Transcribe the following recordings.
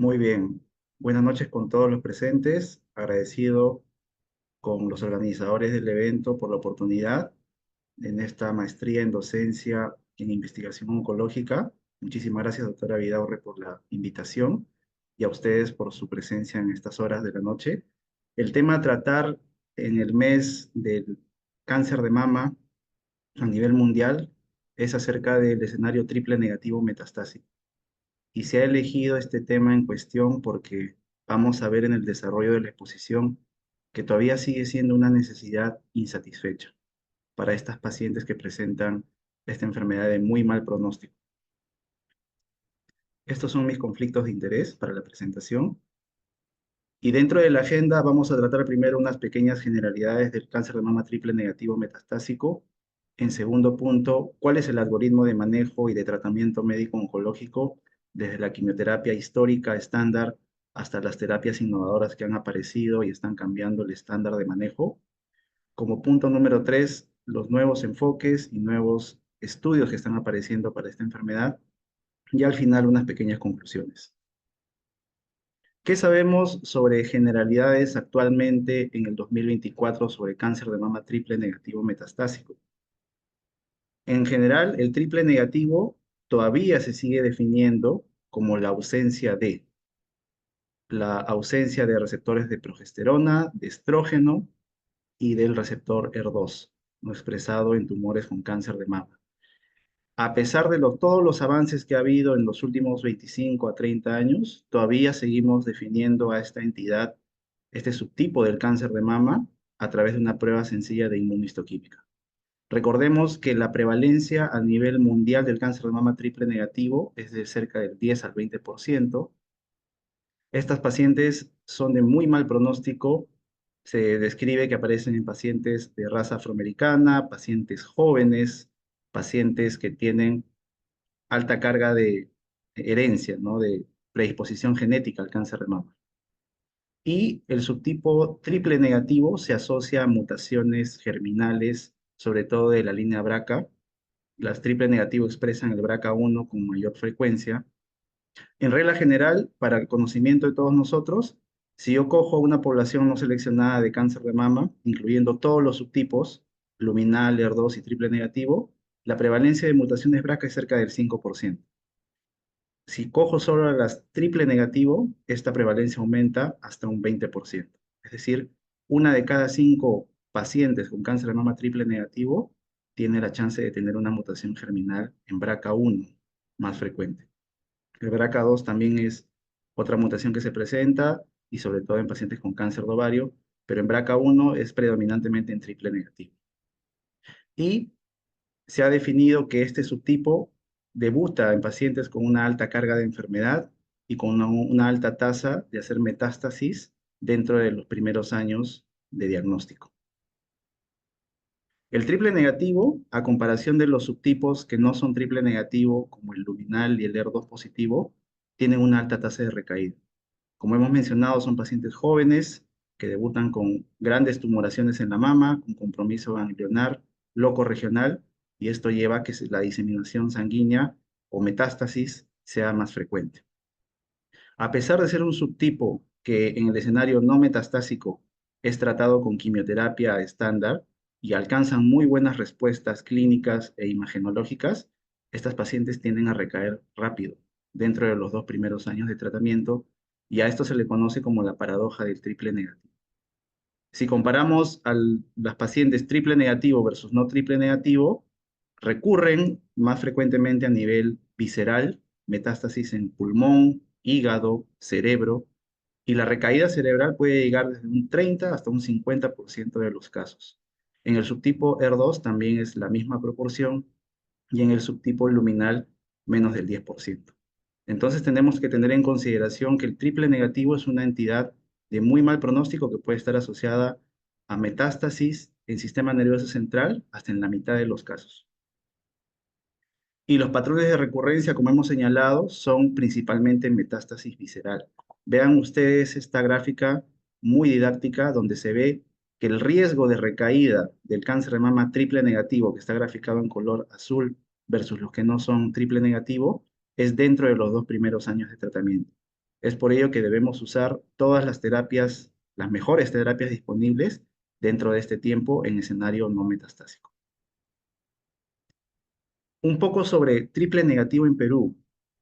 Muy bien. Buenas noches con todos los presentes. Agradecido con los organizadores del evento por la oportunidad en esta maestría en docencia en investigación oncológica. Muchísimas gracias, doctora Vidaurre, por la invitación y a ustedes por su presencia en estas horas de la noche. El tema a tratar en el mes del cáncer de mama a nivel mundial es acerca del escenario triple negativo metastásico. Y se ha elegido este tema en cuestión porque vamos a ver en el desarrollo de la exposición que todavía sigue siendo una necesidad insatisfecha para estas pacientes que presentan esta enfermedad de muy mal pronóstico. Estos son mis conflictos de interés para la presentación. Y dentro de la agenda vamos a tratar primero unas pequeñas generalidades del cáncer de mama triple negativo metastásico. En segundo punto, cuál es el algoritmo de manejo y de tratamiento médico oncológico desde la quimioterapia histórica estándar hasta las terapias innovadoras que han aparecido y están cambiando el estándar de manejo. Como punto número tres, los nuevos enfoques y nuevos estudios que están apareciendo para esta enfermedad. Y al final, unas pequeñas conclusiones. ¿Qué sabemos sobre generalidades actualmente en el 2024 sobre cáncer de mama triple negativo metastásico? En general, el triple negativo todavía se sigue definiendo como la ausencia de receptores de progesterona, de estrógeno y del receptor HER2, no expresado en tumores con cáncer de mama. A pesar de todos los avances que ha habido en los últimos 25 a 30 años, todavía seguimos definiendo a esta entidad, este subtipo del cáncer de mama, a través de una prueba sencilla de inmunohistoquímica. Recordemos que la prevalencia a nivel mundial del cáncer de mama triple negativo es de cerca del 10 al 20%. Estas pacientes son de muy mal pronóstico. Se describe que aparecen en pacientes de raza afroamericana, pacientes jóvenes, pacientes que tienen alta carga de herencia, ¿no? De predisposición genética al cáncer de mama. Y el subtipo triple negativo se asocia a mutaciones germinales, sobre todo de la línea BRCA. Las triple negativo expresan el BRCA1 con mayor frecuencia. En regla general, para el conocimiento de todos nosotros, si yo cojo una población no seleccionada de cáncer de mama, incluyendo todos los subtipos, luminal, HER2 y triple negativo, la prevalencia de mutaciones BRCA es cerca del 5%. Si cojo solo las triple negativo, esta prevalencia aumenta hasta un 20%. Es decir, una de cada cinco pacientes con cáncer de mama triple negativo tiene la chance de tener una mutación germinal en BRCA1 más frecuente. El BRCA2 también es otra mutación que se presenta y sobre todo en pacientes con cáncer de ovario, pero en BRCA1 es predominantemente en triple negativo. Y se ha definido que este subtipo debuta en pacientes con una alta carga de enfermedad y con una alta tasa de hacer metástasis dentro de los primeros años de diagnóstico. El triple negativo, a comparación de los subtipos que no son triple negativo, como el luminal y el HER2 positivo, tienen una alta tasa de recaída. Como hemos mencionado, son pacientes jóvenes que debutan con grandes tumoraciones en la mama, con compromiso ganglionar, loco regional, y esto lleva a que la diseminación sanguínea o metástasis sea más frecuente. A pesar de ser un subtipo que en el escenario no metastásico es tratado con quimioterapia estándar y alcanzan muy buenas respuestas clínicas e imagenológicas, estas pacientes tienden a recaer rápido dentro de los 2 primeros años de tratamiento y a esto se le conoce como la paradoja del triple negativo. Si comparamos a las pacientes triple negativo versus no triple negativo, recurren más frecuentemente a nivel visceral, metástasis en pulmón, hígado, cerebro, y la recaída cerebral puede llegar desde un 30 hasta un 50% de los casos. En el subtipo HER2 también es la misma proporción y en el subtipo luminal menos del 10%. Entonces tenemos que tener en consideración que el triple negativo es una entidad de muy mal pronóstico que puede estar asociada a metástasis en sistema nervioso central hasta en la mitad de los casos. Y los patrones de recurrencia, como hemos señalado, son principalmente metástasis visceral. Vean ustedes esta gráfica muy didáctica donde se ve que el riesgo de recaída del cáncer de mama triple negativo, que está graficado en color azul, versus los que no son triple negativo, es dentro de los 2 primeros años de tratamiento. Es por ello que debemos usar todas las terapias, las mejores terapias disponibles dentro de este tiempo en escenario no metastásico. Un poco sobre triple negativo en Perú.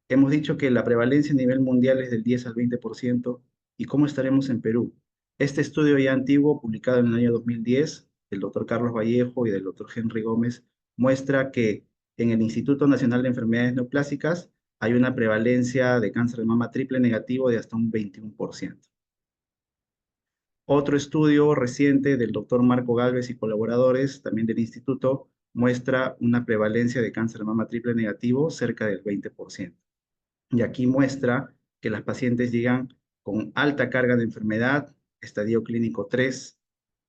Hemos dicho que la prevalencia a nivel mundial es del 10 al 20%. ¿Y cómo estaremos en Perú? Este estudio ya antiguo, publicado en el año 2010, del doctor Carlos Vallejo y del doctor Henry Gómez, muestra que en el Instituto Nacional de Enfermedades Neoplásicas hay una prevalencia de cáncer de mama triple negativo de hasta un 21%. Otro estudio reciente del doctor Marco Gálvez y colaboradores, también del instituto, muestra una prevalencia de cáncer de mama triple negativo cerca del 20%. Y aquí muestra que las pacientes llegan con alta carga de enfermedad, estadio clínico 3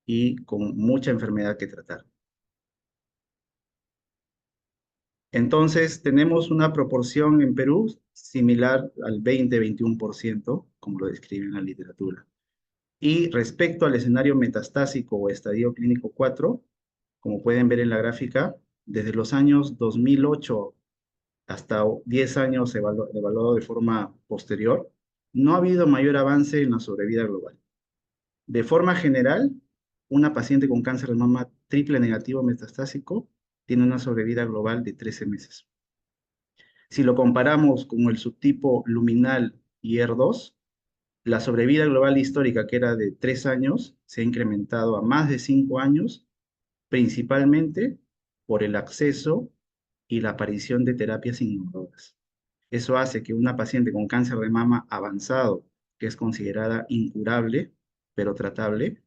y con mucha enfermedad que tratar. Entonces, tenemos una proporción en Perú similar al 20-21%, como lo describe en la literatura. Y respecto al escenario metastásico o estadio clínico 4, como pueden ver en la gráfica, desde los años 2008 hasta 10 años evaluado de forma posterior, no ha habido mayor avance en la sobrevida global. De forma general, una paciente con cáncer de mama triple negativo metastásico tiene una sobrevida global de 13 meses. Si lo comparamos con el subtipo luminal y ER2, la sobrevida global histórica, que era de 3 años, se ha incrementado a más de 5 años, principalmente por el acceso y la aparición de terapias innovadoras. Eso hace que una paciente con cáncer de mama avanzado, que es considerada incurable, pero tratable,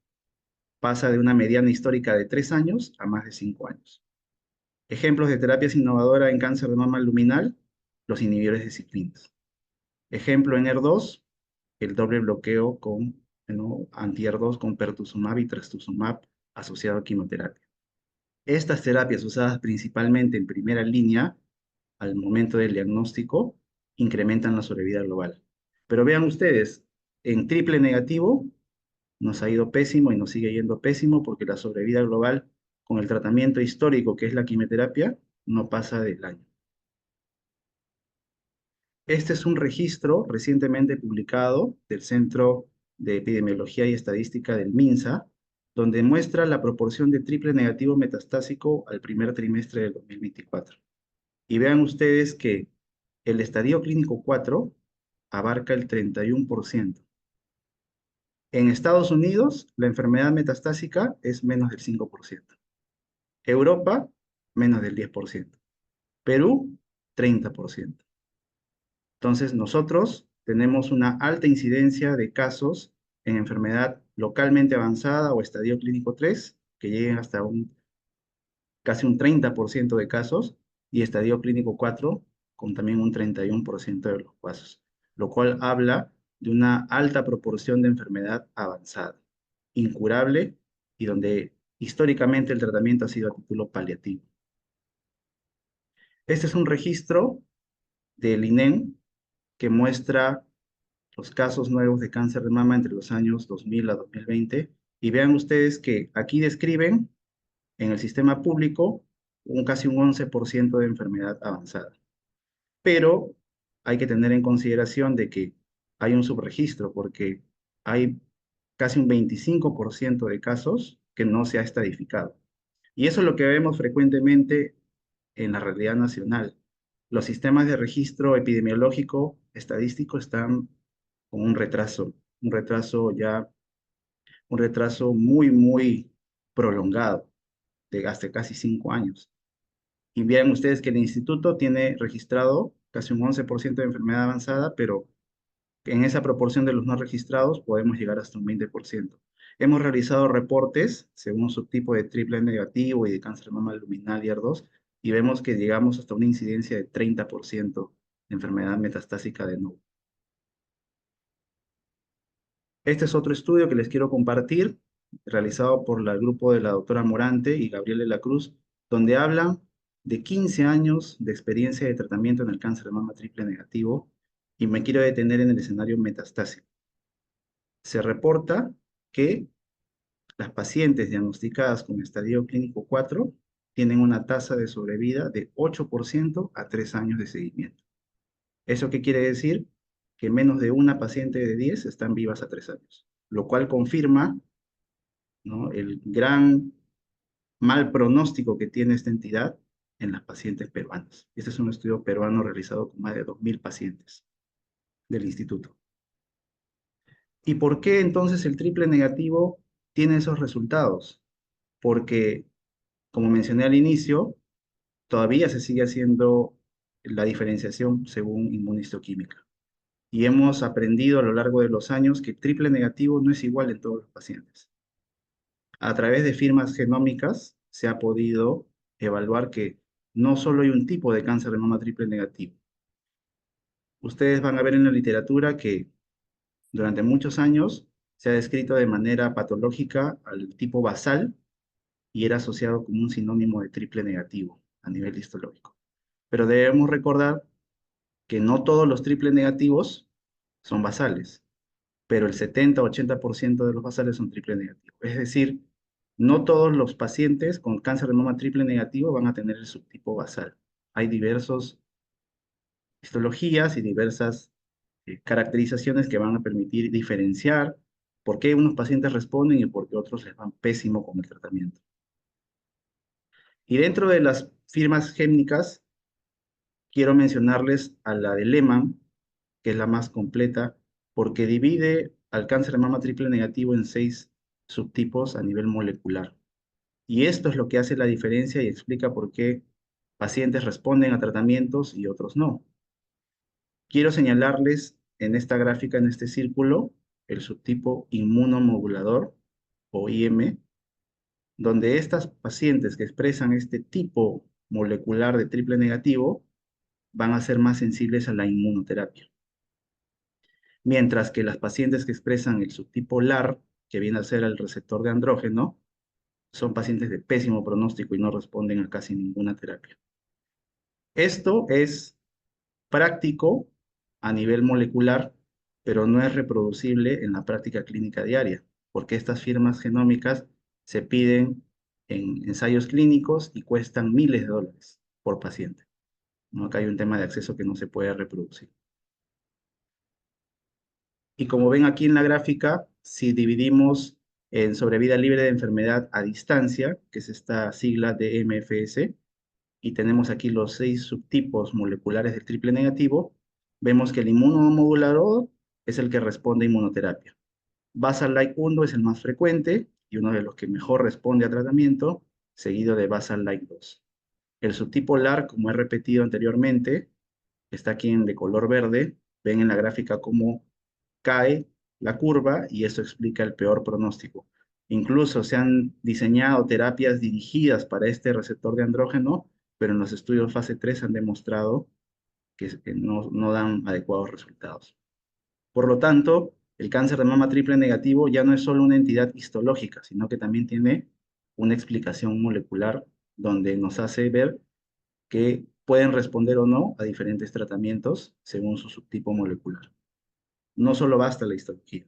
pasa de una mediana histórica de 3 años a más de 5 años. Ejemplos de terapias innovadoras en cáncer de mama luminal, los inhibidores de ciclinas. Ejemplo en ER2, el doble bloqueo con anti-ER2 con pertuzumab y trastuzumab asociado a quimioterapia. Estas terapias usadas principalmente en primera línea al momento del diagnóstico incrementan la sobrevida global. Pero vean ustedes, en triple negativo nos ha ido pésimo y nos sigue yendo pésimo porque la sobrevida global con el tratamiento histórico que es la quimioterapia no pasa del año. Este es un registro recientemente publicado del Centro de Epidemiología y Estadística del MINSA, donde muestra la proporción de triple negativo metastásico al primer trimestre del 2024. Y vean ustedes que el estadio clínico 4 abarca el 31%. En Estados Unidos, la enfermedad metastásica es menos del 5%. Europa, menos del 10%. Perú, 30%. Entonces, nosotros tenemos una alta incidencia de casos en enfermedad localmente avanzada o estadio clínico 3, que lleguen hasta casi un 30% de casos, y estadio clínico 4, con también un 31% de los casos, lo cual habla de una alta proporción de enfermedad avanzada, incurable, y donde históricamente el tratamiento ha sido a título paliativo. Este es un registro del INEM que muestra los casos nuevos de cáncer de mama entre los años 2000 a 2020, y vean ustedes que aquí describen en el sistema público casi un 11% de enfermedad avanzada. Pero hay que tener en consideración de que hay un subregistro porque hay casi un 25% de casos que no se ha estadificado. Y eso es lo que vemos frecuentemente en la realidad nacional. Los sistemas de registro epidemiológico estadístico están con un retraso ya, un retraso muy, muy prolongado, de hasta casi 5 años. Y vean ustedes que el instituto tiene registrado casi un 11% de enfermedad avanzada, pero en esa proporción de los no registrados podemos llegar hasta un 20%. Hemos realizado reportes según subtipo de triple negativo y de cáncer de mama luminal y ER2, y vemos que llegamos hasta una incidencia de 30% de enfermedad metastásica de nuevo. Este es otro estudio que les quiero compartir, realizado por el grupo de la doctora Morante y Gabriel de la Cruz, donde hablan de 15 años de experiencia de tratamiento en el cáncer de mama triple negativo, y me quiero detener en el escenario metastásico. Se reporta que las pacientes diagnosticadas con estadio clínico 4 tienen una tasa de sobrevida de 8% a 3 años de seguimiento. ¿Eso qué quiere decir? que menos de una paciente de 10 están vivas a 3 años, lo cual confirma, ¿no?, el gran mal pronóstico que tiene esta entidad en las pacientes peruanas. Este es un estudio peruano realizado con más de 2.000 pacientes del instituto. ¿Y por qué entonces el triple negativo tiene esos resultados? Porque, como mencioné al inicio, todavía se sigue haciendo la diferenciación según inmunistoquímica. Y hemos aprendido a lo largo de los años que triple negativo no es igual en todos los pacientes. A través de firmas genómicas se ha podido evaluar que no solo hay un tipo de cáncer de mama triple negativo. Ustedes van a ver en la literatura que durante muchos años se ha descrito de manera patológica al tipo basal y era asociado como un sinónimo de triple negativo a nivel histológico. Pero debemos recordar que no todos los triple negativos son basales, pero el 70-80% de los basales son triple negativos. Es decir, no todos los pacientes con cáncer de mama triple negativo van a tener el subtipo basal. Hay diversas histologías y diversas caracterizaciones que van a permitir diferenciar por qué unos pacientes responden y por qué otros les van pésimo con el tratamiento. Y dentro de las firmas gémnicas, quiero mencionarles a la de Lehmann, que es la más completa, porque divide al cáncer de mama triple negativo en 6 subtipos a nivel molecular. Y esto es lo que hace la diferencia y explica por qué pacientes responden a tratamientos y otros no. Quiero señalarles en esta gráfica, en este círculo, el subtipo inmunomodulador o IM, donde estas pacientes que expresan este tipo molecular de triple negativo van a ser más sensibles a la inmunoterapia. Mientras que las pacientes que expresan el subtipo LAR, que viene a ser el receptor de andrógeno, son pacientes de pésimo pronóstico y no responden a casi ninguna terapia. Esto es práctico a nivel molecular, pero no es reproducible en la práctica clínica diaria, porque estas firmas genómicas se piden en ensayos clínicos y cuestan miles de dólares por paciente, ¿no? Acá hay un tema de acceso que no se puede reproducir. Y como ven aquí en la gráfica, si dividimos en sobrevida libre de enfermedad a distancia, que es esta sigla de MFS, y tenemos aquí los 6 subtipos moleculares del triple negativo, vemos que el inmunomodulador es el que responde a inmunoterapia. Basal-like 1 es el más frecuente y uno de los que mejor responde a tratamiento, seguido de Basal-like 2. El subtipo LAR, como he repetido anteriormente, está aquí en de color verde. Ven en la gráfica cómo cae la curva y eso explica el peor pronóstico. Incluso se han diseñado terapias dirigidas para este receptor de andrógeno, pero en los estudios fase 3 han demostrado que no dan adecuados resultados. Por lo tanto, el cáncer de mama triple negativo ya no es solo una entidad histológica, sino que también tiene una explicación molecular donde nos hace ver que pueden responder o no a diferentes tratamientos según su subtipo molecular. No solo basta la histología.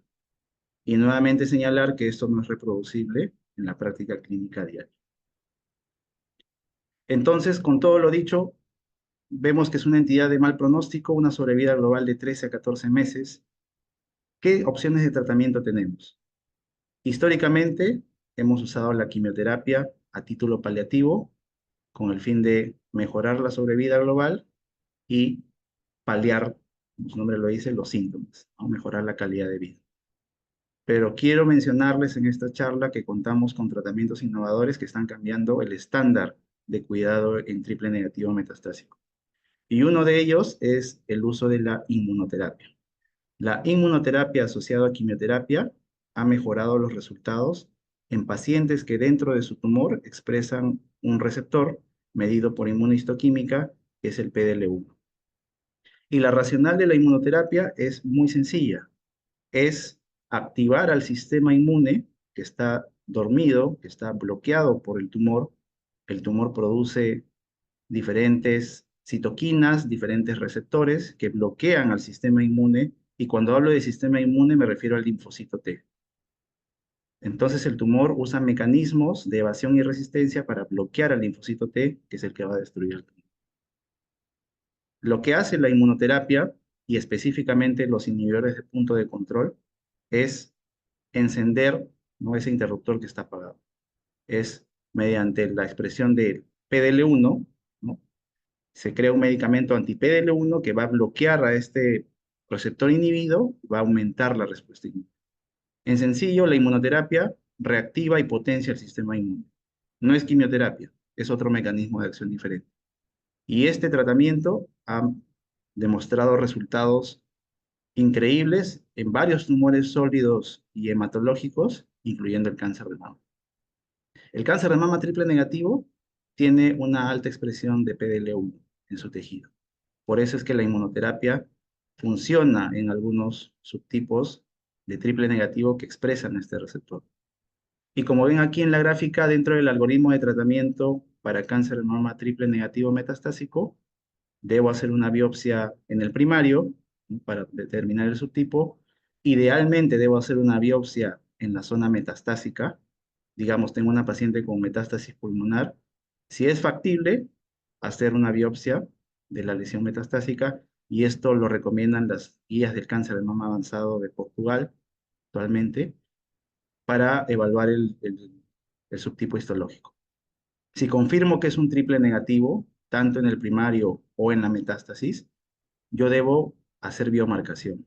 Y nuevamente señalar que esto no es reproducible en la práctica clínica diaria. Entonces, con todo lo dicho, vemos que es una entidad de mal pronóstico, una sobrevida global de 13 a 14 meses. ¿Qué opciones de tratamiento tenemos? Históricamente, hemos usado la quimioterapia a título paliativo con el fin de mejorar la sobrevida global y paliar, como su nombre lo dice, los síntomas, ¿no? Mejorar la calidad de vida. Pero quiero mencionarles en esta charla que contamos con tratamientos innovadores que están cambiando el estándar de cuidado en triple negativo metastásico. Y uno de ellos es el uso de la inmunoterapia. La inmunoterapia asociada a quimioterapia ha mejorado los resultados en pacientes que dentro de su tumor expresan un receptor medido por inmunohistoquímica, que es el PDL1. Y la racional de la inmunoterapia es muy sencilla. Es activar al sistema inmune que está dormido, que está bloqueado por el tumor. El tumor produce diferentes citoquinas, diferentes receptores que bloquean al sistema inmune. Y cuando hablo de sistema inmune me refiero al linfocito T. Entonces el tumor usa mecanismos de evasión y resistencia para bloquear al linfocito T, que es el que va a destruir el tumor. Lo que hace la inmunoterapia y específicamente los inhibidores de punto de control, es encender, ¿no?, ese interruptor que está apagado. Es mediante la expresión de PDL1, ¿no? Se crea un medicamento anti-PDL1 que va a bloquear a este receptor inhibido, va a aumentar la respuesta inmune. En sencillo, la inmunoterapia reactiva y potencia el sistema inmune. No es quimioterapia, es otro mecanismo de acción diferente. Y este tratamiento ha demostrado resultados increíbles en varios tumores sólidos y hematológicos, incluyendo el cáncer de mama. El cáncer de mama triple negativo tiene una alta expresión de PDL1 en su tejido. Por eso es que la inmunoterapia funciona en algunos subtipos de triple negativo que expresan este receptor. Y como ven aquí en la gráfica, dentro del algoritmo de tratamiento para cáncer de mama triple negativo metastásico, debo hacer una biopsia en el primario, ¿no?, para determinar el subtipo. Idealmente debo hacer una biopsia en la zona metastásica. Digamos, tengo una paciente con metástasis pulmonar. Si es factible, hacer una biopsia de la lesión metastásica, y esto lo recomiendan las guías del cáncer de mama avanzado de Portugal actualmente para evaluar el subtipo histológico. Si confirmo que es un triple negativo, tanto en el primario o en la metástasis, yo debo hacer biomarcación.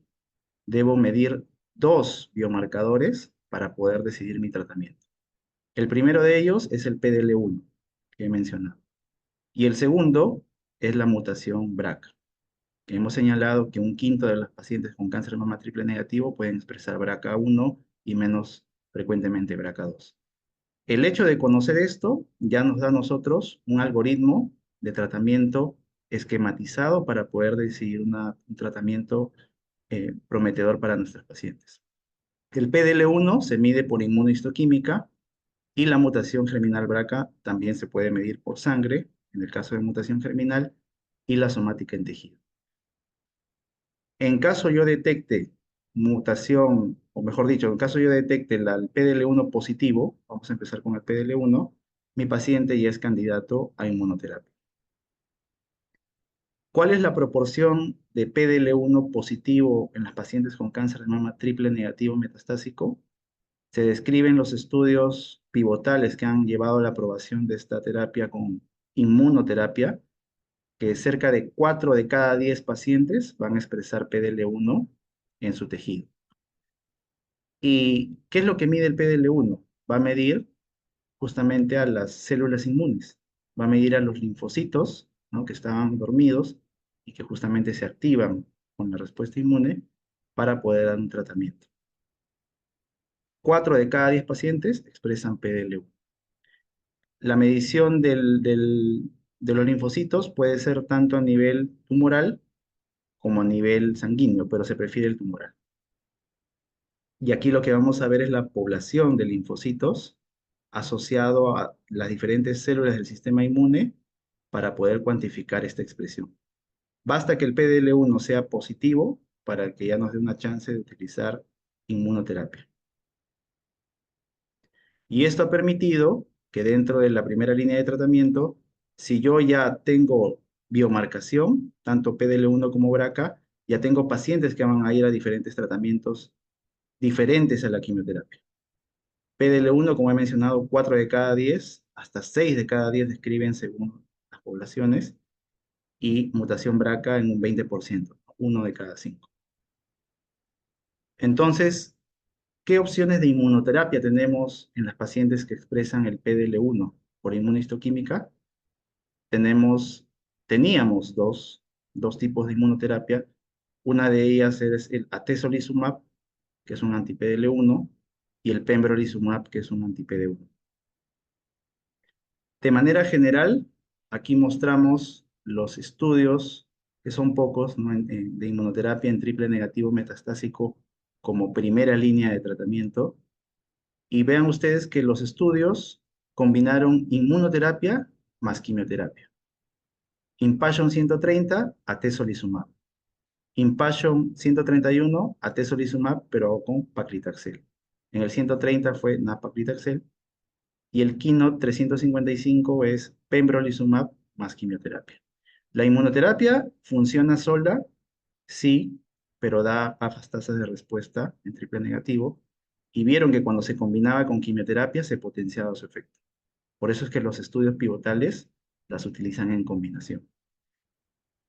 Debo medir dos biomarcadores para poder decidir mi tratamiento. El primero de ellos es el PDL1 que he mencionado. Y el segundo es la mutación BRCA, que hemos señalado que un quinto de las pacientes con cáncer de mama triple negativo pueden expresar BRCA1 y menos frecuentemente BRCA2. El hecho de conocer esto ya nos da a nosotros un algoritmo de tratamiento esquematizado para poder decidir un tratamiento prometedor para nuestros pacientes. El PDL1 se mide por inmunohistoquímica y la mutación germinal BRCA también se puede medir por sangre, en el caso de mutación germinal, y la somática en tejido. En caso yo detecte mutación, o mejor dicho, en caso yo detecte el PDL1 positivo, vamos a empezar con el PDL1, mi paciente ya es candidato a inmunoterapia. ¿Cuál es la proporción de PDL1 positivo en las pacientes con cáncer de mama triple negativo metastásico? Se describen los estudios pivotales que han llevado a la aprobación de esta terapia con inmunoterapia, que cerca de 4 de cada 10 pacientes van a expresar PDL1 en su tejido. ¿Y qué es lo que mide el PDL1? Va a medir justamente a las células inmunes, va a medir a los linfocitos, ¿no?, que estaban dormidos y que justamente se activan con la respuesta inmune para poder dar un tratamiento. 4 de cada 10 pacientes expresan PDL1. La medición de los linfocitos puede ser tanto a nivel tumoral como a nivel sanguíneo, pero se prefiere el tumoral. Y aquí lo que vamos a ver es la población de linfocitos asociado a las diferentes células del sistema inmune para poder cuantificar esta expresión. Basta que el PDL1 sea positivo para que ya nos dé una chance de utilizar inmunoterapia. Y esto ha permitido que dentro de la primera línea de tratamiento, si yo ya tengo biomarcación, tanto PDL1 como BRCA, ya tengo pacientes que van a ir a diferentes tratamientos diferentes a la quimioterapia. PDL1, como he mencionado, 4 de cada 10, hasta 6 de cada 10 describen según las poblaciones, y mutación BRCA en un 20%, 1 de cada 5. Entonces, ¿qué opciones de inmunoterapia tenemos en las pacientes que expresan el PDL1 por inmunohistoquímica? Teníamos dos tipos de inmunoterapia. Una de ellas es el atezolizumab, que es un anti-PDL1, y el pembrolizumab, que es un anti-PD1. De manera general, aquí mostramos los estudios, que son pocos, ¿no?, de inmunoterapia en triple negativo metastásico como primera línea de tratamiento. Y vean ustedes que los estudios combinaron inmunoterapia más quimioterapia. Impassion 130, atezolizumab. Impassion 131, atezolizumab, pero con paclitaxel. En el 130 fue nab-paclitaxel. Y el Keynote 355 es pembrolizumab más quimioterapia. La inmunoterapia funciona sola Sí, pero da bajas tasas de respuesta en triple negativo y vieron que cuando se combinaba con quimioterapia se potenciaba su efecto. Por eso es que los estudios pivotales las utilizan en combinación.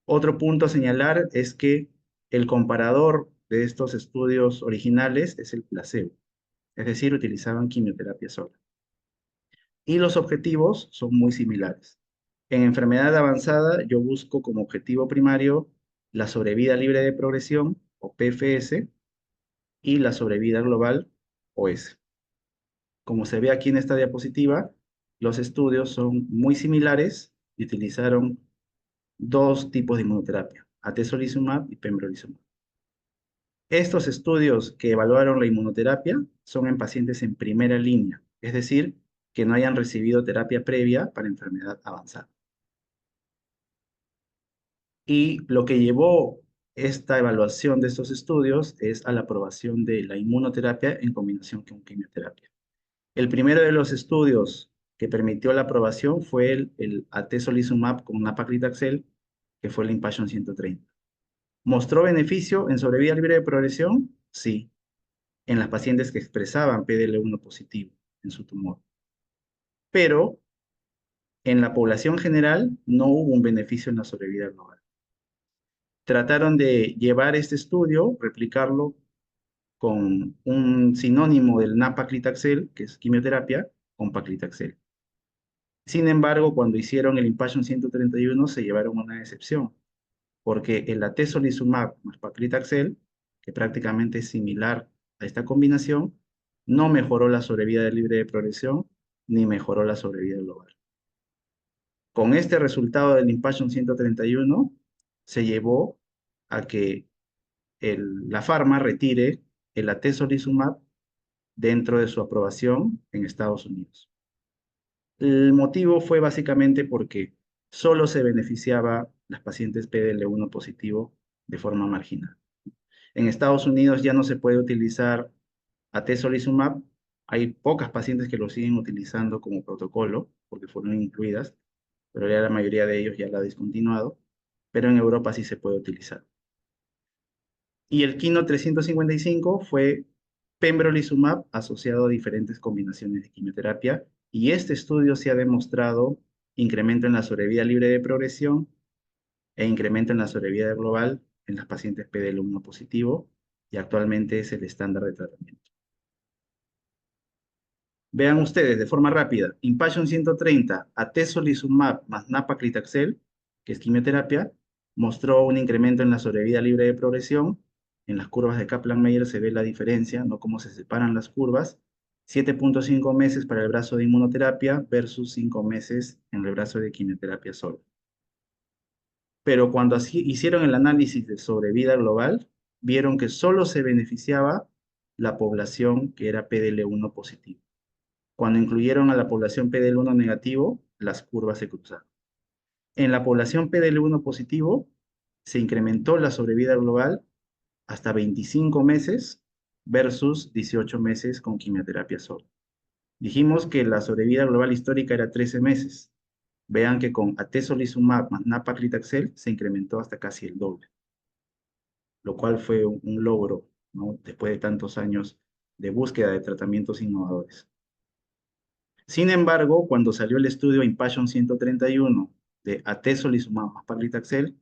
Otro punto a señalar es que el comparador de estos estudios originales es el placebo, es decir, utilizaban quimioterapia sola. Y los objetivos son muy similares. En enfermedad avanzada, yo busco como objetivo primario la sobrevida libre de progresión, o PFS, y la sobrevida global, OS. Como se ve aquí en esta diapositiva, los estudios son muy similares y utilizaron dos tipos de inmunoterapia, atezolizumab y pembrolizumab. Estos estudios que evaluaron la inmunoterapia son en pacientes en primera línea, es decir, que no hayan recibido terapia previa para enfermedad avanzada. Y lo que llevó esta evaluación de estos estudios es a la aprobación de la inmunoterapia en combinación con quimioterapia. El primero de los estudios que permitió la aprobación fue el atezolizumab con nab-paclitaxel, que fue el Impassion 130. ¿Mostró beneficio en sobrevida libre de progresión? Sí, en las pacientes que expresaban PDL1 positivo en su tumor. Pero en la población general no hubo un beneficio en la sobrevida global. Trataron de llevar este estudio, replicarlo con un sinónimo del nab-paclitaxel, que es quimioterapia, con paclitaxel. Sin embargo, cuando hicieron el Impassion 131 se llevaron una excepción, porque el atezolizumab más paclitaxel, que prácticamente es similar a esta combinación, no mejoró la sobrevida libre de progresión ni mejoró la sobrevida global. Con este resultado del Impassion 131 se llevó a que la Pharma retire el atezolizumab dentro de su aprobación en Estados Unidos. El motivo fue básicamente porque solo se beneficiaba las pacientes PDL1 positivo de forma marginal. En Estados Unidos ya no se puede utilizar atezolizumab. Hay pocas pacientes que lo siguen utilizando como protocolo porque fueron incluidas, pero ya la mayoría de ellos ya la ha discontinuado, pero en Europa sí se puede utilizar. Y el Kino 355 fue pembrolizumab asociado a diferentes combinaciones de quimioterapia, y este estudio se ha demostrado incremento en la sobrevida libre de progresión e incremento en la sobrevida global en las pacientes PDL1 positivo, y actualmente es el estándar de tratamiento. Vean ustedes de forma rápida, Impassion 130, atezolizumab más nab-paclitaxel, que es quimioterapia, mostró un incremento en la sobrevida libre de progresión. En las curvas de Kaplan-Meier se ve la diferencia, no cómo se separan las curvas. 7.5 meses para el brazo de inmunoterapia versus 5 meses en el brazo de quimioterapia sola. Pero cuando así hicieron el análisis de sobrevida global, vieron que solo se beneficiaba la población que era PDL1 positivo. Cuando incluyeron a la población PDL1 negativo, las curvas se cruzaron. En la población PDL1 positivo, se incrementó la sobrevida global hasta 25 meses versus 18 meses con quimioterapia sola. Dijimos que la sobrevida global histórica era 13 meses. Vean que con atezolizumab más nab-paclitaxel se incrementó hasta casi el doble, lo cual fue un logro, ¿no? Después de tantos años de búsqueda de tratamientos innovadores. Sin embargo, cuando salió el estudio Impassion 131 de atezolizumab más paclitaxel,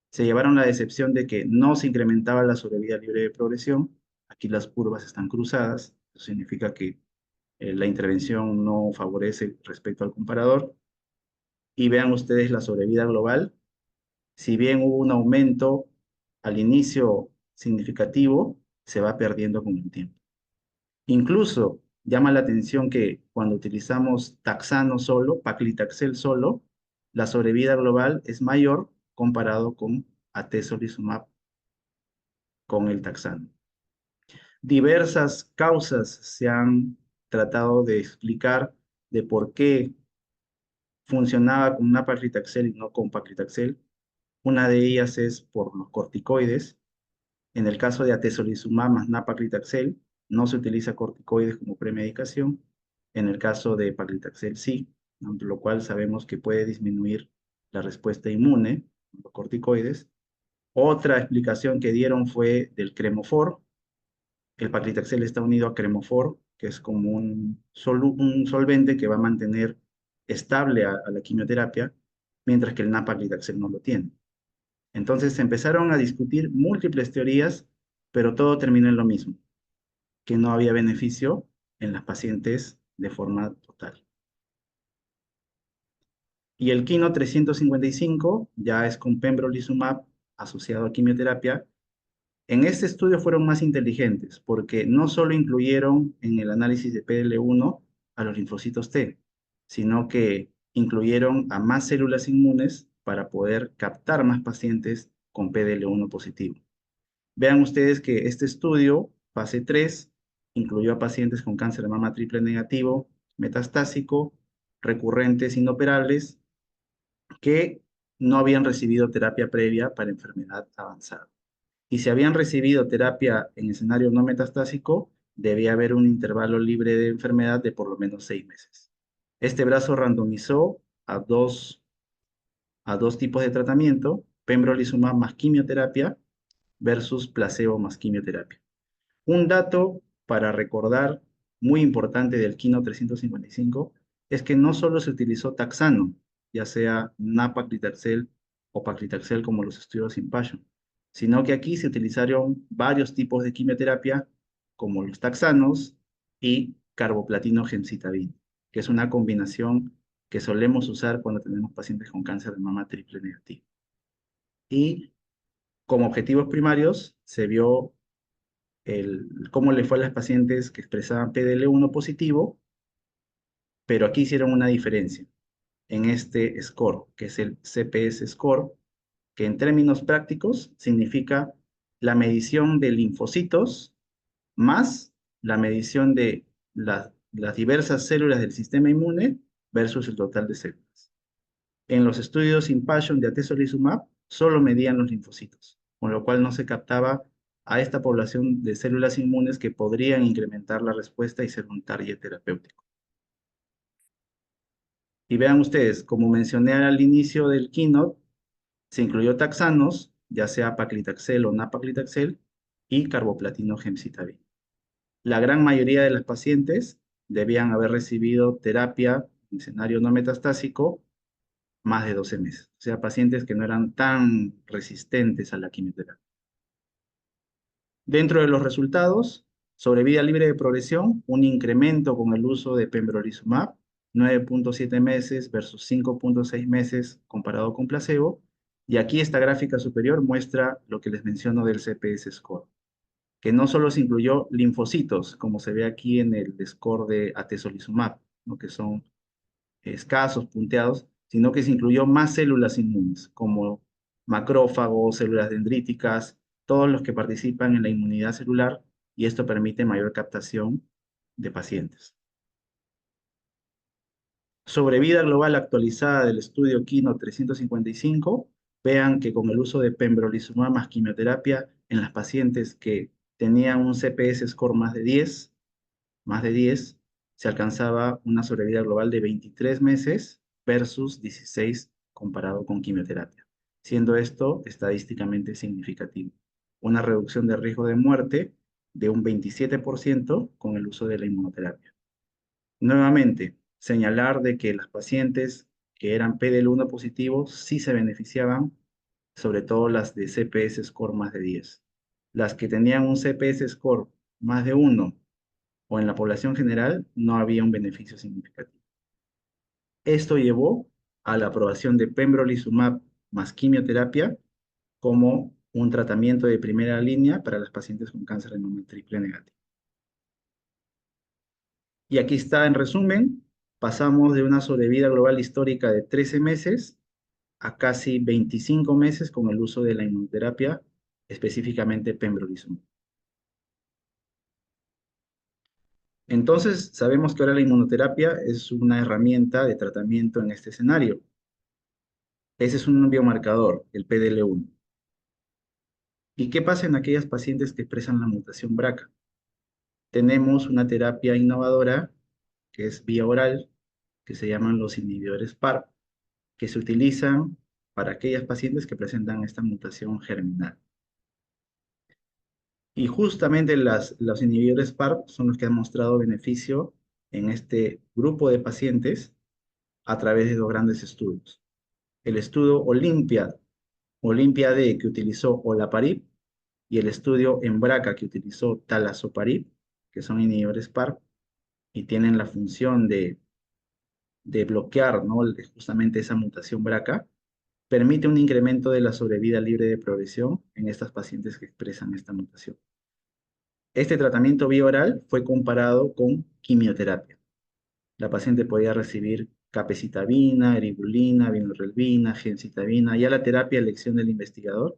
se llevaron la decepción de que no se incrementaba la sobrevida libre de progresión. Aquí las curvas están cruzadas, eso significa que la intervención no favorece respecto al comparador. Y vean ustedes la sobrevida global. Si bien hubo un aumento al inicio significativo, se va perdiendo con el tiempo. Incluso llama la atención que cuando utilizamos taxano solo, paclitaxel solo, la sobrevida global es mayor comparado con atezolizumab con el taxano. Diversas causas se han tratado de explicar de por qué funcionaba con una paclitaxel y no con paclitaxel. Una de ellas es por los corticoides. En el caso de atezolizumab más nab-paclitaxel, no se utiliza corticoides como premedicación. En el caso de paclitaxel sí, ¿no? Lo cual sabemos que puede disminuir la respuesta inmune, los corticoides. Otra explicación que dieron fue del Cremofor. El paclitaxel está unido a Cremofor, que es como un solvente que va a mantener estable a la quimioterapia, mientras que el nab-paclitaxel no lo tiene. Entonces se empezaron a discutir múltiples teorías, pero todo terminó en lo mismo, que no había beneficio en las pacientes de forma total. Y el Kino 355 ya es con pembrolizumab asociado a quimioterapia. En este estudio fueron más inteligentes porque no solo incluyeron en el análisis de PDL1 a los linfocitos T, sino que incluyeron a más células inmunes para poder captar más pacientes con PDL1 positivo. Vean ustedes que este estudio, fase 3, incluyó a pacientes con cáncer de mama triple negativo, metastásico, recurrentes inoperables, que no habían recibido terapia previa para enfermedad avanzada. Y si habían recibido terapia en escenario no metastásico, debía haber un intervalo libre de enfermedad de por lo menos 6 meses. Este brazo randomizó a dos tipos de tratamiento, pembrolizumab más quimioterapia versus placebo más quimioterapia. Un dato para recordar muy importante del Kino 355 es que no solo se utilizó taxano, ya sea nab-paclitaxel o paclitaxel como los estudios Impassion, sino que aquí se utilizaron varios tipos de quimioterapia como los taxanos y carboplatino gemcitabina, que es una combinación que solemos usar cuando tenemos pacientes con cáncer de mama triple negativo. Y como objetivos primarios se vio cómo le fue a las pacientes que expresaban PDL1 positivo, pero aquí hicieron una diferencia en este score, que es el CPS score, que en términos prácticos significa la medición de linfocitos más la medición de las diversas células del sistema inmune versus el total de células. En los estudios Impassion de atezolizumab solo medían los linfocitos, con lo cual no se captaba a esta población de células inmunes que podrían incrementar la respuesta y ser un target terapéutico. Y vean ustedes, como mencioné al inicio del keynote, se incluyó taxanos, ya sea paclitaxel o nab-paclitaxel, y carboplatino gemcitabina. La gran mayoría de las pacientes debían haber recibido terapia en escenario no metastásico más de 12 meses. O sea, pacientes que no eran tan resistentes a la quimioterapia. Dentro de los resultados, sobre vida libre de progresión, un incremento con el uso de pembrolizumab, 9.7 meses versus 5.6 meses comparado con placebo. Y aquí esta gráfica superior muestra lo que les menciono del CPS score, que no solo se incluyó linfocitos, como se ve aquí en el score de atezolizumab, ¿no? Que son escasos, punteados, sino que se incluyó más células inmunes, como macrófagos, células dendríticas, todos los que participan en la inmunidad celular, y esto permite mayor captación de pacientes. Sobre vida global actualizada del estudio Kino 355, vean que con el uso de pembrolizumab más quimioterapia en las pacientes que tenían un CPS score más de 10, se alcanzaba una sobrevida global de 23 meses versus 16 comparado con quimioterapia, siendo esto estadísticamente significativo. Una reducción de riesgo de muerte de un 27% con el uso de la inmunoterapia. Nuevamente, señalar de que las pacientes que eran PDL1 positivos sí se beneficiaban, sobre todo las de CPS score más de 10. Las que tenían un CPS score más de 1 o en la población general no había un beneficio significativo. Esto llevó a la aprobación de pembrolizumab más quimioterapia como un tratamiento de primera línea para las pacientes con cáncer de mama triple negativo. Y aquí está en resumen, pasamos de una sobrevida global histórica de 13 meses a casi 25 meses con el uso de la inmunoterapia, específicamente pembrolizumab. Entonces, sabemos que ahora la inmunoterapia es una herramienta de tratamiento en este escenario. Ese es un biomarcador, el PDL1. ¿Y qué pasa en aquellas pacientes que expresan la mutación BRCA? Tenemos una terapia innovadora que es vía oral, que se llaman los inhibidores PARP, que se utilizan para aquellas pacientes que presentan esta mutación germinal. Y justamente los inhibidores PARP son los que han mostrado beneficio en este grupo de pacientes a través de dos grandes estudios. El estudio Olympia D, que utilizó olaparib, y el estudio Embraca, que utilizó talazoparib, que son inhibidores PARP y tienen la función de bloquear, ¿no?, justamente esa mutación BRCA, permite un incremento de la sobrevida libre de progresión en estas pacientes que expresan esta mutación. Este tratamiento vía oral fue comparado con quimioterapia. La paciente podía recibir capecitabina, eribulina, vinorelbina, gemcitabina, ya la terapia de elección del investigador,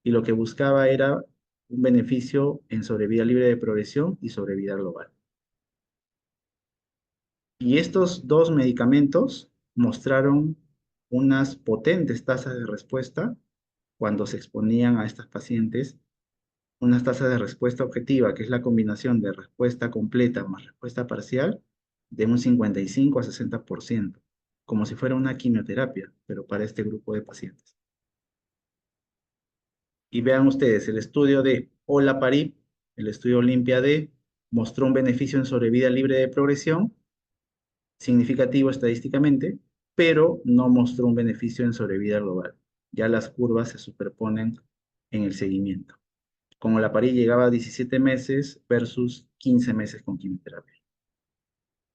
y lo que buscaba era un beneficio en sobrevida libre de progresión y sobrevida global. Y estos dos medicamentos mostraron unas potentes tasas de respuesta cuando se exponían a estas pacientes, unas tasas de respuesta objetiva, que es la combinación de respuesta completa más respuesta parcial, de un 55 a 60%, como si fuera una quimioterapia, pero para este grupo de pacientes. Y vean ustedes, el estudio de olaparib, el estudio Olympia D, mostró un beneficio en sobrevida libre de progresión significativo estadísticamente, pero no mostró un beneficio en sobrevida global. Ya las curvas se superponen en el seguimiento. Como la PARI llegaba a 17 meses versus 15 meses con quimioterapia.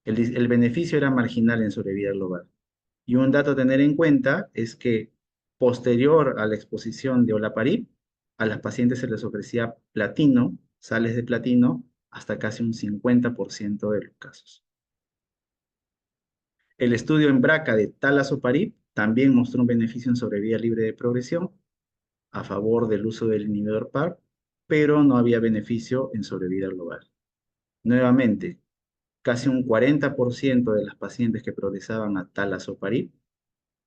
El beneficio era marginal en sobrevida global. Y un dato a tener en cuenta es que posterior a la exposición de olaparib, a las pacientes se les ofrecía platino, sales de platino, hasta casi un 50% de los casos. El estudio en BRCA de talazoparib también mostró un beneficio en sobrevida libre de progresión a favor del uso del inhibidor PARP, pero no había beneficio en sobrevida global. Nuevamente, casi un 40% de las pacientes que progresaban a talazoparib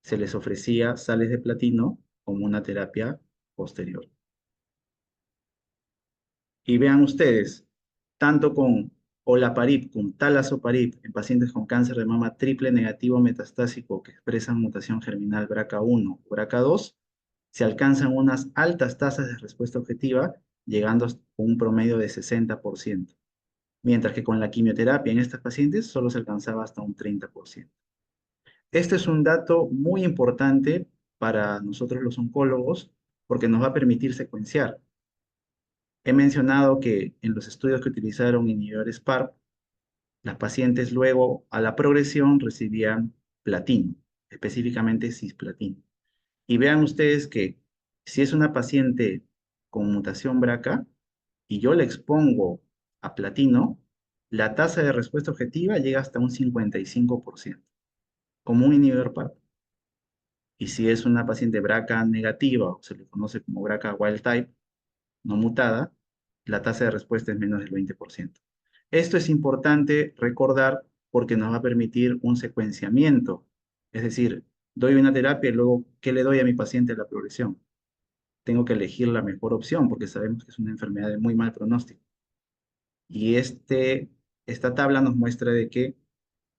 se les ofrecía sales de platino como una terapia posterior. Y vean ustedes, tanto con olaparib como talazoparib en pacientes con cáncer de mama triple negativo metastásico que expresan mutación germinal BRCA1 o BRCA2, se alcanzan unas altas tasas de respuesta objetiva, llegando a un promedio de 60%, mientras que con la quimioterapia en estas pacientes solo se alcanzaba hasta un 30%. Este es un dato muy importante para nosotros los oncólogos porque nos va a permitir secuenciar. He mencionado que en los estudios que utilizaron inhibidores PARP, las pacientes luego a la progresión recibían platino, específicamente cisplatino. Y vean ustedes que si es una paciente con mutación BRCA y yo le expongo a platino, la tasa de respuesta objetiva llega hasta un 55%, como un inhibidor PARP. Y si es una paciente BRCA negativa, o se le conoce como BRCA wild type, no mutada, la tasa de respuesta es menos del 20%. Esto es importante recordar porque nos va a permitir un secuenciamiento. Es decir, doy una terapia y luego, ¿qué le doy a mi paciente a la progresión? Tengo que elegir la mejor opción porque sabemos que es una enfermedad de muy mal pronóstico. Y esta tabla nos muestra de que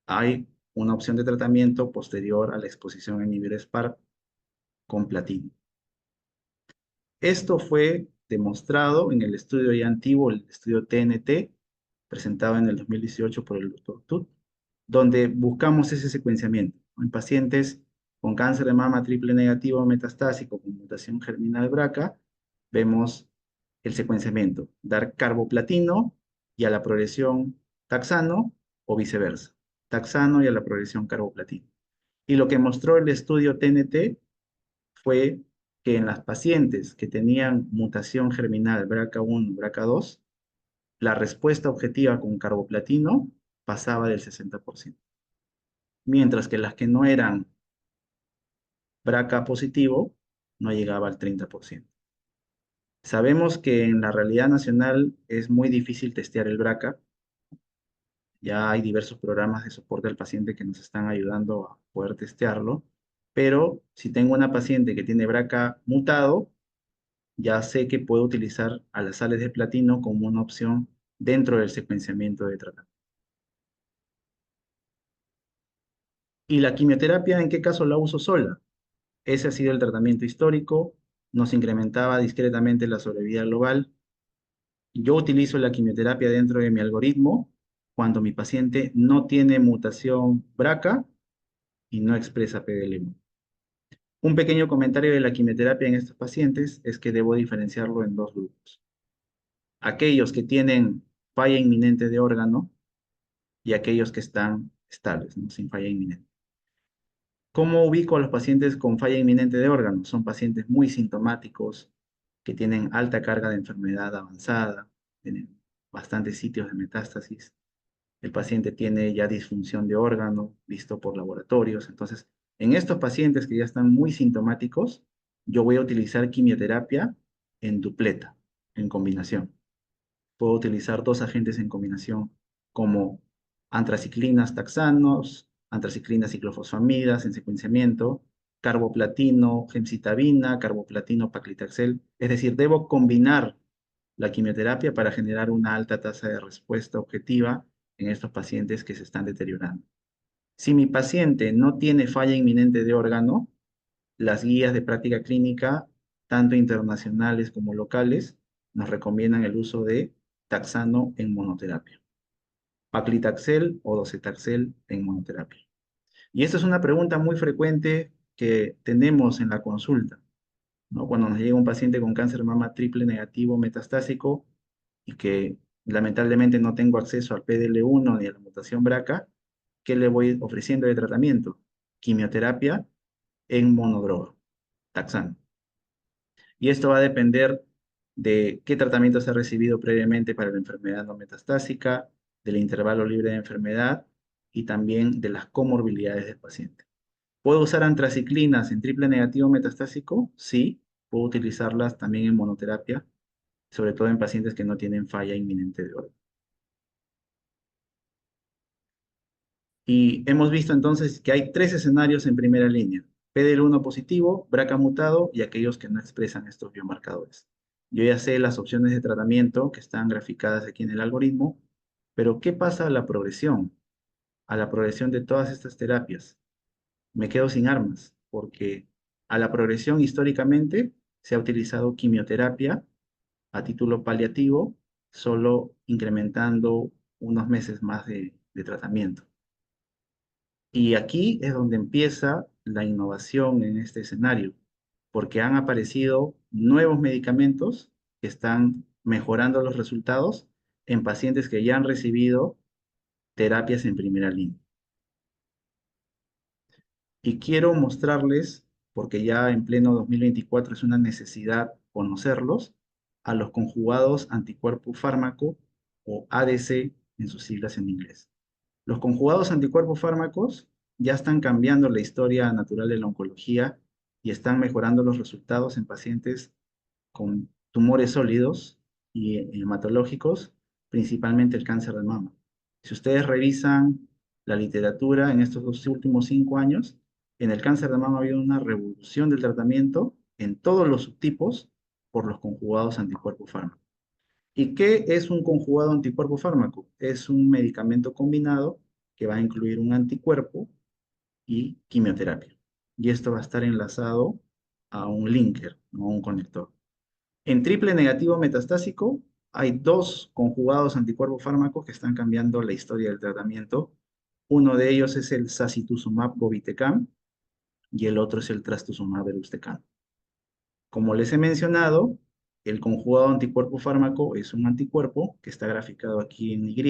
hay una opción de tratamiento posterior a la exposición a inhibidores PARP con platino. Esto fue demostrado en el estudio ya antiguo, el estudio TNT, presentado en el 2018 por el doctor Tut, donde buscamos ese secuenciamiento en pacientes con cáncer de mama triple negativo metastásico con mutación germinal BRCA. Vemos el secuenciamiento, dar carboplatino y a la progresión taxano o viceversa, taxano y a la progresión carboplatino. Y lo que mostró el estudio TNT fue que en las pacientes que tenían mutación germinal BRCA1, BRCA2, la respuesta objetiva con carboplatino pasaba del 60%, mientras que las que no eran BRCA positivo no llegaba al 30%. Sabemos que en la realidad nacional es muy difícil testear el BRCA. Ya hay diversos programas de soporte al paciente que nos están ayudando a poder testearlo, pero si tengo una paciente que tiene BRCA mutado, ya sé que puedo utilizar a las sales de platino como una opción dentro del secuenciamiento de tratamiento. ¿Y la quimioterapia en qué caso la uso sola? Ese ha sido el tratamiento histórico, nos incrementaba discretamente la sobrevida global. Yo utilizo la quimioterapia dentro de mi algoritmo cuando mi paciente no tiene mutación BRCA y no expresa PDL1. Un pequeño comentario de la quimioterapia en estos pacientes es que debo diferenciarlo en dos grupos. Aquellos que tienen falla inminente de órgano y aquellos que están estables, ¿no? Sin falla inminente. ¿Cómo ubico a los pacientes con falla inminente de órgano? Son pacientes muy sintomáticos, que tienen alta carga de enfermedad avanzada, tienen bastantes sitios de metástasis. El paciente tiene ya disfunción de órgano, visto por laboratorios. Entonces, en estos pacientes que ya están muy sintomáticos, yo voy a utilizar quimioterapia en dupleta, en combinación. Puedo utilizar dos agentes en combinación como antraciclinas taxanos, antraciclinas ciclofosfamidas en secuenciamiento, carboplatino, gemcitabina, carboplatino paclitaxel. Es decir, debo combinar la quimioterapia para generar una alta tasa de respuesta objetiva en estos pacientes que se están deteriorando. Si mi paciente no tiene falla inminente de órgano, las guías de práctica clínica, tanto internacionales como locales, nos recomiendan el uso de taxano en monoterapia, paclitaxel o docetaxel en monoterapia. Y esta es una pregunta muy frecuente que tenemos en la consulta, ¿no? Cuando nos llega un paciente con cáncer de mama triple negativo metastásico y que lamentablemente no tengo acceso al PDL1 ni a la mutación BRCA, ¿qué le voy ofreciendo de tratamiento? Quimioterapia en monodroga, taxano. Y esto va a depender de qué tratamiento se ha recibido previamente para la enfermedad no metastásica, del intervalo libre de enfermedad y también de las comorbilidades del paciente. ¿Puedo usar antraciclinas en triple negativo metastásico? Sí, puedo utilizarlas también en monoterapia, sobre todo en pacientes que no tienen falla inminente de órgano. Y hemos visto entonces que hay tres escenarios en primera línea: PDL1 positivo, BRCA mutado y aquellos que no expresan estos biomarcadores. Yo ya sé las opciones de tratamiento que están graficadas aquí en el algoritmo, pero ¿qué pasa a la progresión? A la progresión de todas estas terapias. Me quedo sin armas, porque a la progresión históricamente se ha utilizado quimioterapia a título paliativo, solo incrementando unos meses más de tratamiento. Y aquí es donde empieza la innovación en este escenario, porque han aparecido nuevos medicamentos que están mejorando los resultados en pacientes que ya han recibido terapias en primera línea. Y quiero mostrarles, porque ya en pleno 2024 es una necesidad conocerlos, a los conjugados anticuerpo fármaco o ADC en sus siglas en inglés. Los conjugados anticuerpos fármacos ya están cambiando la historia natural de la oncología y están mejorando los resultados en pacientes con tumores sólidos y hematológicos, principalmente el cáncer de mama. Si ustedes revisan la literatura en estos dos últimos 5 años, en el cáncer de mama ha habido una revolución del tratamiento en todos los subtipos por los conjugados anticuerpos fármacos. ¿Y qué es un conjugado anticuerpo fármaco? Es un medicamento combinado que va a incluir un anticuerpo y quimioterapia. Y esto va a estar enlazado a un linker, no a un conector. En triple negativo metastásico hay dos conjugados anticuerpo fármacos que están cambiando la historia del tratamiento. Uno de ellos es el sacituzumab govitecan y el otro es el trastuzumab deruxtecan. Como les he mencionado, el conjugado anticuerpo fármaco es un anticuerpo que está graficado aquí en Y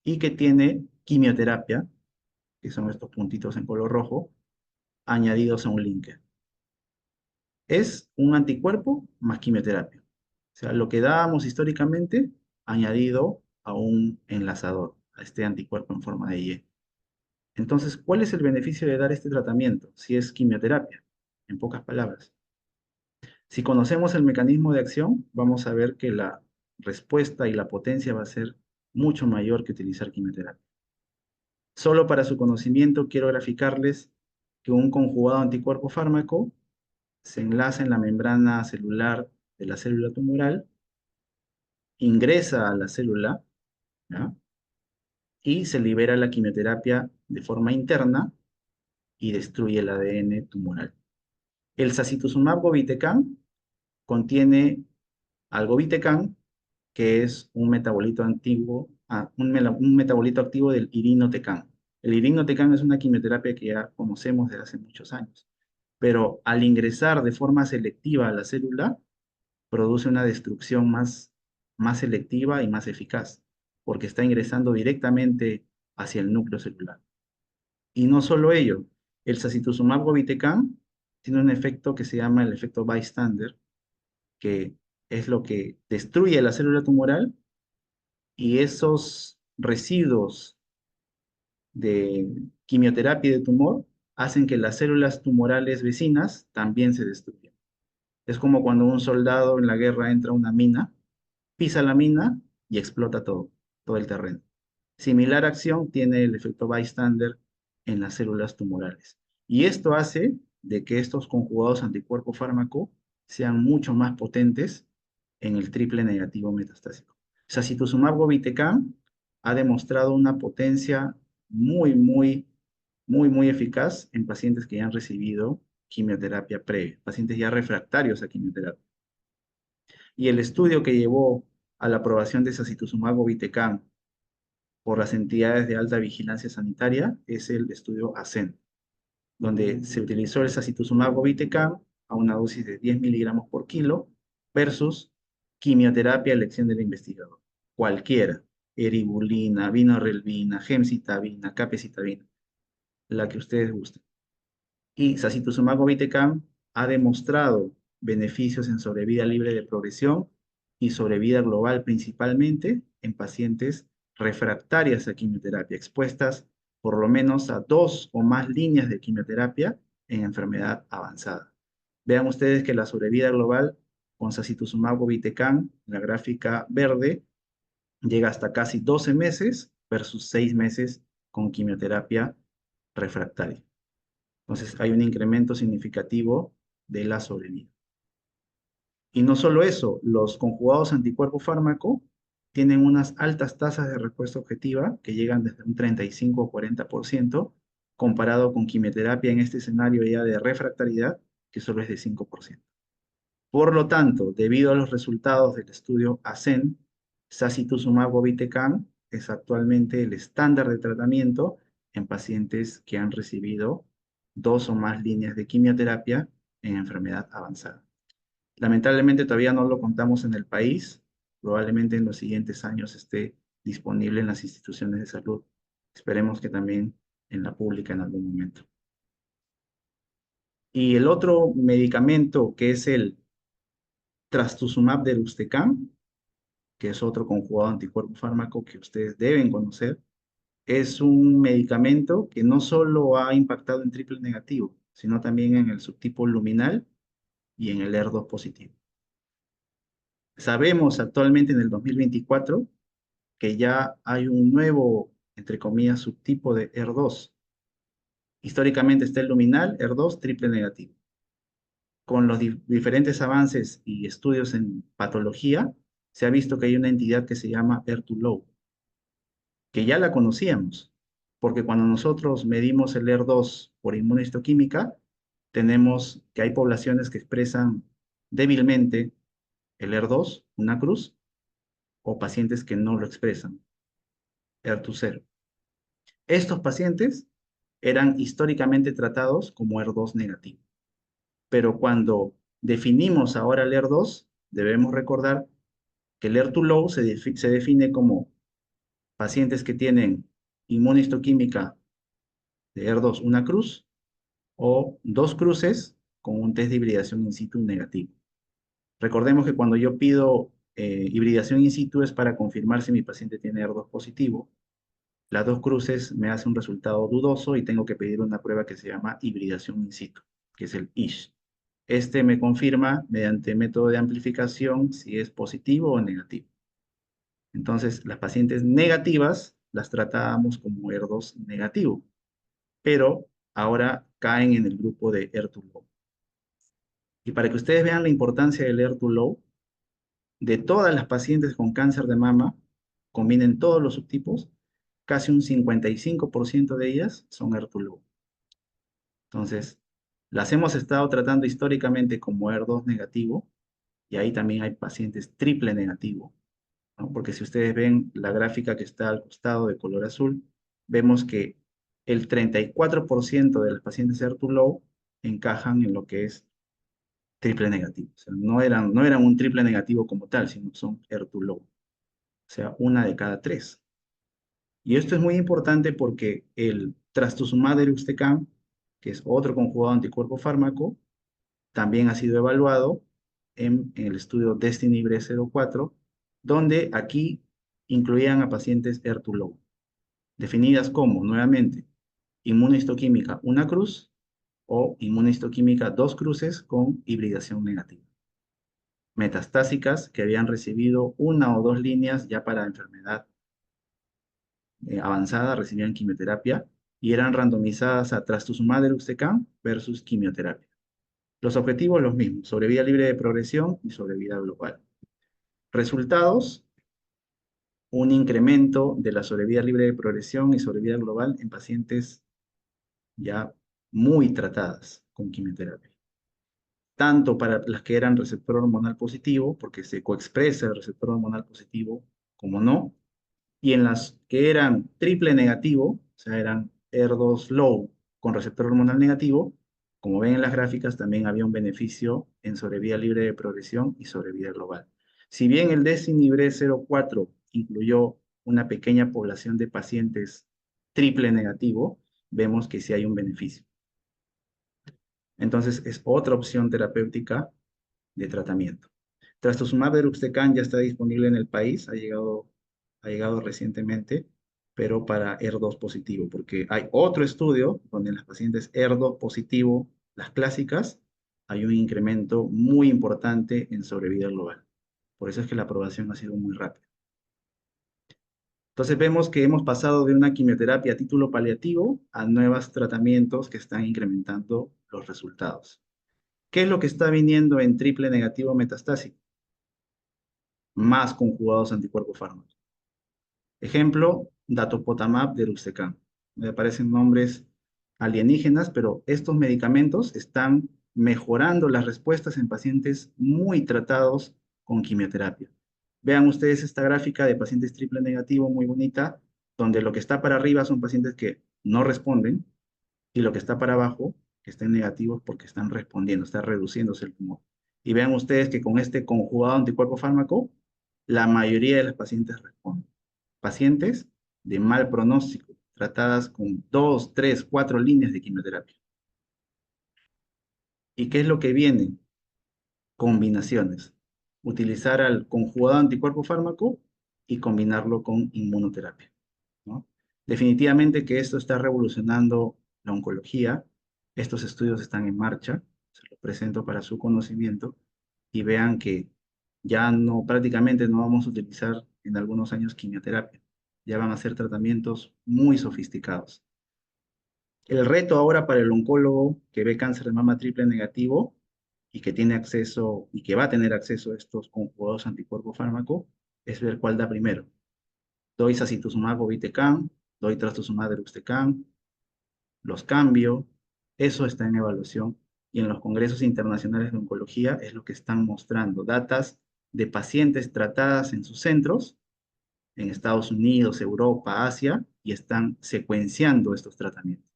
y que tiene quimioterapia, que son estos puntitos en color rojo, añadidos a un linker. Es un anticuerpo más quimioterapia. O sea, lo que dábamos históricamente añadido a un enlazador, a este anticuerpo en forma de Y. Entonces, ¿cuál es el beneficio de dar este tratamiento si es quimioterapia? En pocas palabras. Si conocemos el mecanismo de acción, vamos a ver que la respuesta y la potencia va a ser mucho mayor que utilizar quimioterapia. Solo para su conocimiento, quiero graficarles que un conjugado anticuerpo fármaco se enlaza en la membrana celular de la célula tumoral, ingresa a la célula, ¿ya? Y se libera la quimioterapia de forma interna y destruye el ADN tumoral. El sacituzumab govitecan contiene algovitecan, que es un metabolito antiguo, un metabolito activo del irinotecan. El irinotecan es una quimioterapia que ya conocemos desde hace muchos años, pero al ingresar de forma selectiva a la célula, produce una destrucción más selectiva y más eficaz, porque está ingresando directamente hacia el núcleo celular. Y no solo ello, el sacituzumab govitecan tiene un efecto que se llama el efecto bystander, que es lo que destruye la célula tumoral y esos residuos de quimioterapia y de tumor hacen que las células tumorales vecinas también se destruyan. Es como cuando un soldado en la guerra entra a una mina, pisa la mina y explota todo el terreno. Similar acción tiene el efecto bystander en las células tumorales. Y esto hace de que estos conjugados anticuerpo fármaco sean mucho más potentes en el triple negativo metastásico. Sacituzumab govitecan ha demostrado una potencia muy eficaz en pacientes que ya han recibido quimioterapia previa, pacientes ya refractarios a quimioterapia. Y el estudio que llevó a la aprobación de sacituzumab govitecan por las entidades de alta vigilancia sanitaria es el estudio ASCEND, donde se utilizó el sacituzumab govitecan a una dosis de 10 miligramos por kilo versus quimioterapia a elección del investigador. Cualquiera, eribulina, vinorelbina, gemcitabina, capecitabina, la que ustedes gusten. Y sacituzumab govitecan ha demostrado beneficios en sobrevida libre de progresión y sobrevida global principalmente en pacientes refractarias a quimioterapia, expuestas por lo menos a 2 o más líneas de quimioterapia en enfermedad avanzada. Vean ustedes que la sobrevida global con sacituzumab govitecan, la gráfica verde, llega hasta casi 12 meses versus 6 meses con quimioterapia refractaria. Entonces hay un incremento significativo de la sobrevida. Y no solo eso, los conjugados anticuerpo fármaco tienen unas altas tasas de respuesta objetiva que llegan desde un 35 o 40% comparado con quimioterapia en este escenario ya de refractariedad, que solo es de 5%. Por lo tanto, debido a los resultados del estudio ASCEN, sacituzumab govitecan es actualmente el estándar de tratamiento en pacientes que han recibido 2 o más líneas de quimioterapia en enfermedad avanzada. Lamentablemente todavía no lo contamos en el país, probablemente en los siguientes años esté disponible en las instituciones de salud. Esperemos que también en la pública en algún momento. Y el otro medicamento que es el trastuzumab deruxtecan, que es otro conjugado anticuerpo fármaco que ustedes deben conocer, es un medicamento que no solo ha impactado en triple negativo, sino también en el subtipo luminal y en el ER2 positivo. Sabemos actualmente en el 2024 que ya hay un nuevo, entre comillas, subtipo de ER2. Históricamente está el luminal, ER2, triple negativo. Con los diferentes avances y estudios en patología, se ha visto que hay una entidad que se llama ER2-low, que ya la conocíamos, porque cuando nosotros medimos el ER2 por inmunohistoquímica, tenemos que hay poblaciones que expresan débilmente el ER2, una cruz, o pacientes que no lo expresan, ER2 cero. Estos pacientes eran históricamente tratados como ER2 negativo, pero cuando definimos ahora el ER2, debemos recordar que el ER2 low se define como pacientes que tienen inmunohistoquímica de ER2 una cruz o 2 cruces con un test de hibridación in situ negativo. Recordemos que cuando yo pido hibridación in situ es para confirmar si mi paciente tiene ER2 positivo. Las 2 cruces me hace un resultado dudoso y tengo que pedir una prueba que se llama hibridación in situ, que es el ISH. Este me confirma mediante método de amplificación si es positivo o negativo. Entonces, las pacientes negativas las tratábamos como ER2 negativo, pero ahora caen en el grupo de ER2 low. Y para que ustedes vean la importancia del ER2 low, de todas las pacientes con cáncer de mama, combinen todos los subtipos, casi un 55% de ellas son ER2 low. Entonces, las hemos estado tratando históricamente como ER2 negativo, y ahí también hay pacientes triple negativo, ¿no? Porque si ustedes ven la gráfica que está al costado de color azul, vemos que el 34% de las pacientes HER2-low encajan en lo que es triple negativo. O sea, no eran un triple negativo como tal, sino son HER2-low. O sea, una de cada tres. Y esto es muy importante porque el trastuzumab deruxtecan, que es otro conjugado anticuerpo fármaco, también ha sido evaluado en el estudio Destiny-Breast04, donde aquí incluían a pacientes HER2-low, definidas como, nuevamente, inmunohistoquímica una cruz o inmunohistoquímica dos cruces con hibridación negativa. Metastásicas que habían recibido una o dos líneas ya para enfermedad avanzada, recibían quimioterapia y eran randomizadas a trastuzumab deruxtecan versus quimioterapia. Los objetivos los mismos, sobrevida libre de progresión y sobrevida global. Resultados, un incremento de la sobrevida libre de progresión y sobrevida global en pacientes ya muy tratadas con quimioterapia. Tanto para las que eran receptor hormonal positivo, porque se coexpresa el receptor hormonal positivo, como no, y en las que eran triple negativo, o sea, eran ER2 low con receptor hormonal negativo, como ven en las gráficas, también había un beneficio en sobrevida libre de progresión y sobrevida global. Si bien el Destiny 04 incluyó una pequeña población de pacientes triple negativo, vemos que sí hay un beneficio. Entonces, es otra opción terapéutica de tratamiento. Trastuzumab deruxtecan ya está disponible en el país, ha llegado recientemente, pero para ER2 positivo, porque hay otro estudio donde en las pacientes ER2 positivo, las clásicas, hay un incremento muy importante en sobrevida global. Por eso es que la aprobación ha sido muy rápida. Entonces vemos que hemos pasado de una quimioterapia a título paliativo a nuevos tratamientos que están incrementando los resultados. ¿Qué es lo que está viniendo en triple negativo metastásico? Más conjugados anticuerpos fármacos. Ejemplo, datopotamab deruxtecan. Me aparecen nombres alienígenas, pero estos medicamentos están mejorando las respuestas en pacientes muy tratados con quimioterapia. Vean ustedes esta gráfica de pacientes triple negativo muy bonita, donde lo que está para arriba son pacientes que no responden y lo que está para abajo, que estén negativos porque están respondiendo, está reduciéndose el tumor. Y vean ustedes que con este conjugado anticuerpo fármaco, la mayoría de las pacientes responden. Pacientes de mal pronóstico, tratadas con 2, 3, 4 líneas de quimioterapia. ¿Y qué es lo que viene? Combinaciones. Utilizar al conjugado anticuerpo fármaco y combinarlo con inmunoterapia, ¿no? Definitivamente que esto está revolucionando la oncología. Estos estudios están en marcha, se los presento para su conocimiento y vean que ya no, prácticamente no vamos a utilizar en algunos años quimioterapia. Ya van a ser tratamientos muy sofisticados. El reto ahora para el oncólogo que ve cáncer de mama triple negativo y que tiene acceso y que va a tener acceso a estos conjugados anticuerpo fármaco es ver cuál da primero. Doy sacituzumab govitecan, doy trastuzumab deruxtecan, los cambio, eso está en evaluación y en los congresos internacionales de oncología es lo que están mostrando, datas de pacientes tratadas en sus centros, en Estados Unidos, Europa, Asia, y están secuenciando estos tratamientos.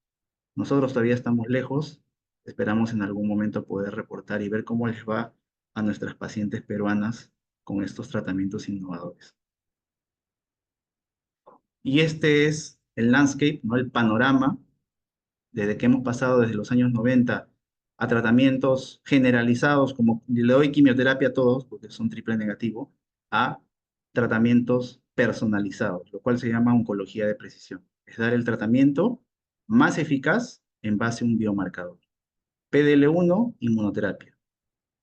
Nosotros todavía estamos lejos, esperamos en algún momento poder reportar y ver cómo les va a nuestras pacientes peruanas con estos tratamientos innovadores. Y este es el landscape, ¿no? El panorama desde que hemos pasado desde los años 90 a tratamientos generalizados, como le doy quimioterapia a todos, porque son triple negativo, a tratamientos personalizados, lo cual se llama oncología de precisión. Es dar el tratamiento más eficaz en base a un biomarcador. PDL1, inmunoterapia.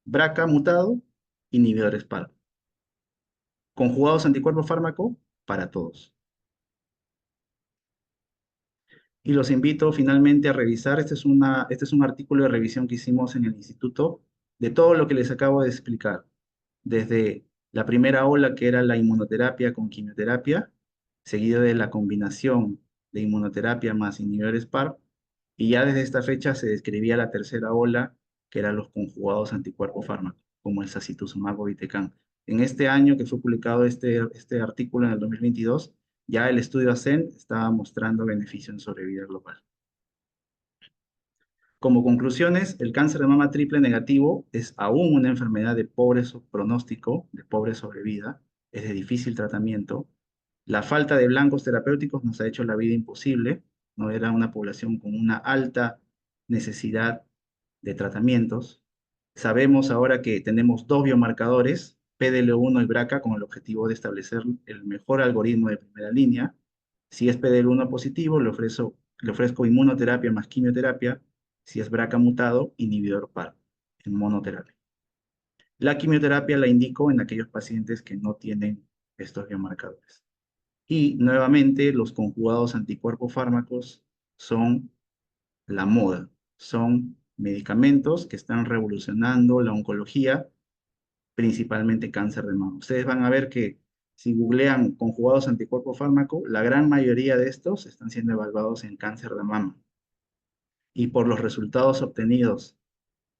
BRCA mutado, inhibidores PARP. Conjugados anticuerpo fármaco para todos. Y los invito finalmente a revisar. Este es un artículo de revisión que hicimos en el instituto de todo lo que les acabo de explicar, desde la primera ola que era la inmunoterapia con quimioterapia, seguido de la combinación de inmunoterapia más inhibidores PARP, Y ya desde esta fecha se describía la tercera ola, que eran los conjugados anticuerpo fármaco, como el sacituzumab govitecan. En este año que fue publicado este artículo en el 2022, ya el estudio ASCEND estaba mostrando beneficio en sobrevida global. Como conclusiones, el cáncer de mama triple negativo es aún una enfermedad de pobre pronóstico, de pobre sobrevida, es de difícil tratamiento. La falta de blancos terapéuticos nos ha hecho la vida imposible, no era una población con una alta necesidad de tratamientos. Sabemos ahora que tenemos dos biomarcadores, PDL1 y BRCA, con el objetivo de establecer el mejor algoritmo de primera línea. Si es PDL1 positivo, le ofrezco inmunoterapia más quimioterapia. Si es BRCA mutado, inhibidor PARP en monoterapia. La quimioterapia la indico en aquellos pacientes que no tienen estos biomarcadores. Y nuevamente, los conjugados anticuerpos fármacos son la moda. Son medicamentos que están revolucionando la oncología, principalmente cáncer de mama. Ustedes van a ver que si googlean conjugados anticuerpo fármaco, la gran mayoría de estos están siendo evaluados en cáncer de mama. Y por los resultados obtenidos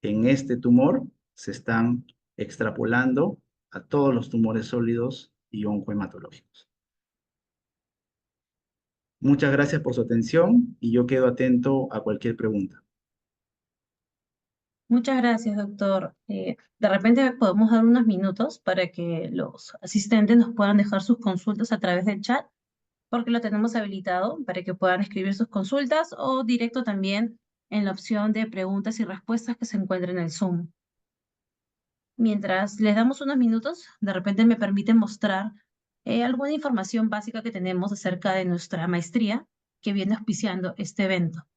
en este tumor, se están extrapolando a todos los tumores sólidos y oncohematológicos. Muchas gracias por su atención y yo quedo atento a cualquier pregunta. Muchas gracias, doctor. De repente podemos dar unos minutos para que los asistentes nos puedan dejar sus consultas a través del chat, porque lo tenemos habilitado para que puedan escribir sus consultas o directo también en la opción de preguntas y respuestas que se encuentra en el Zoom. Mientras les damos unos minutos, de repente me permite mostrar alguna información básica que tenemos acerca de nuestra maestría que viene auspiciando este evento.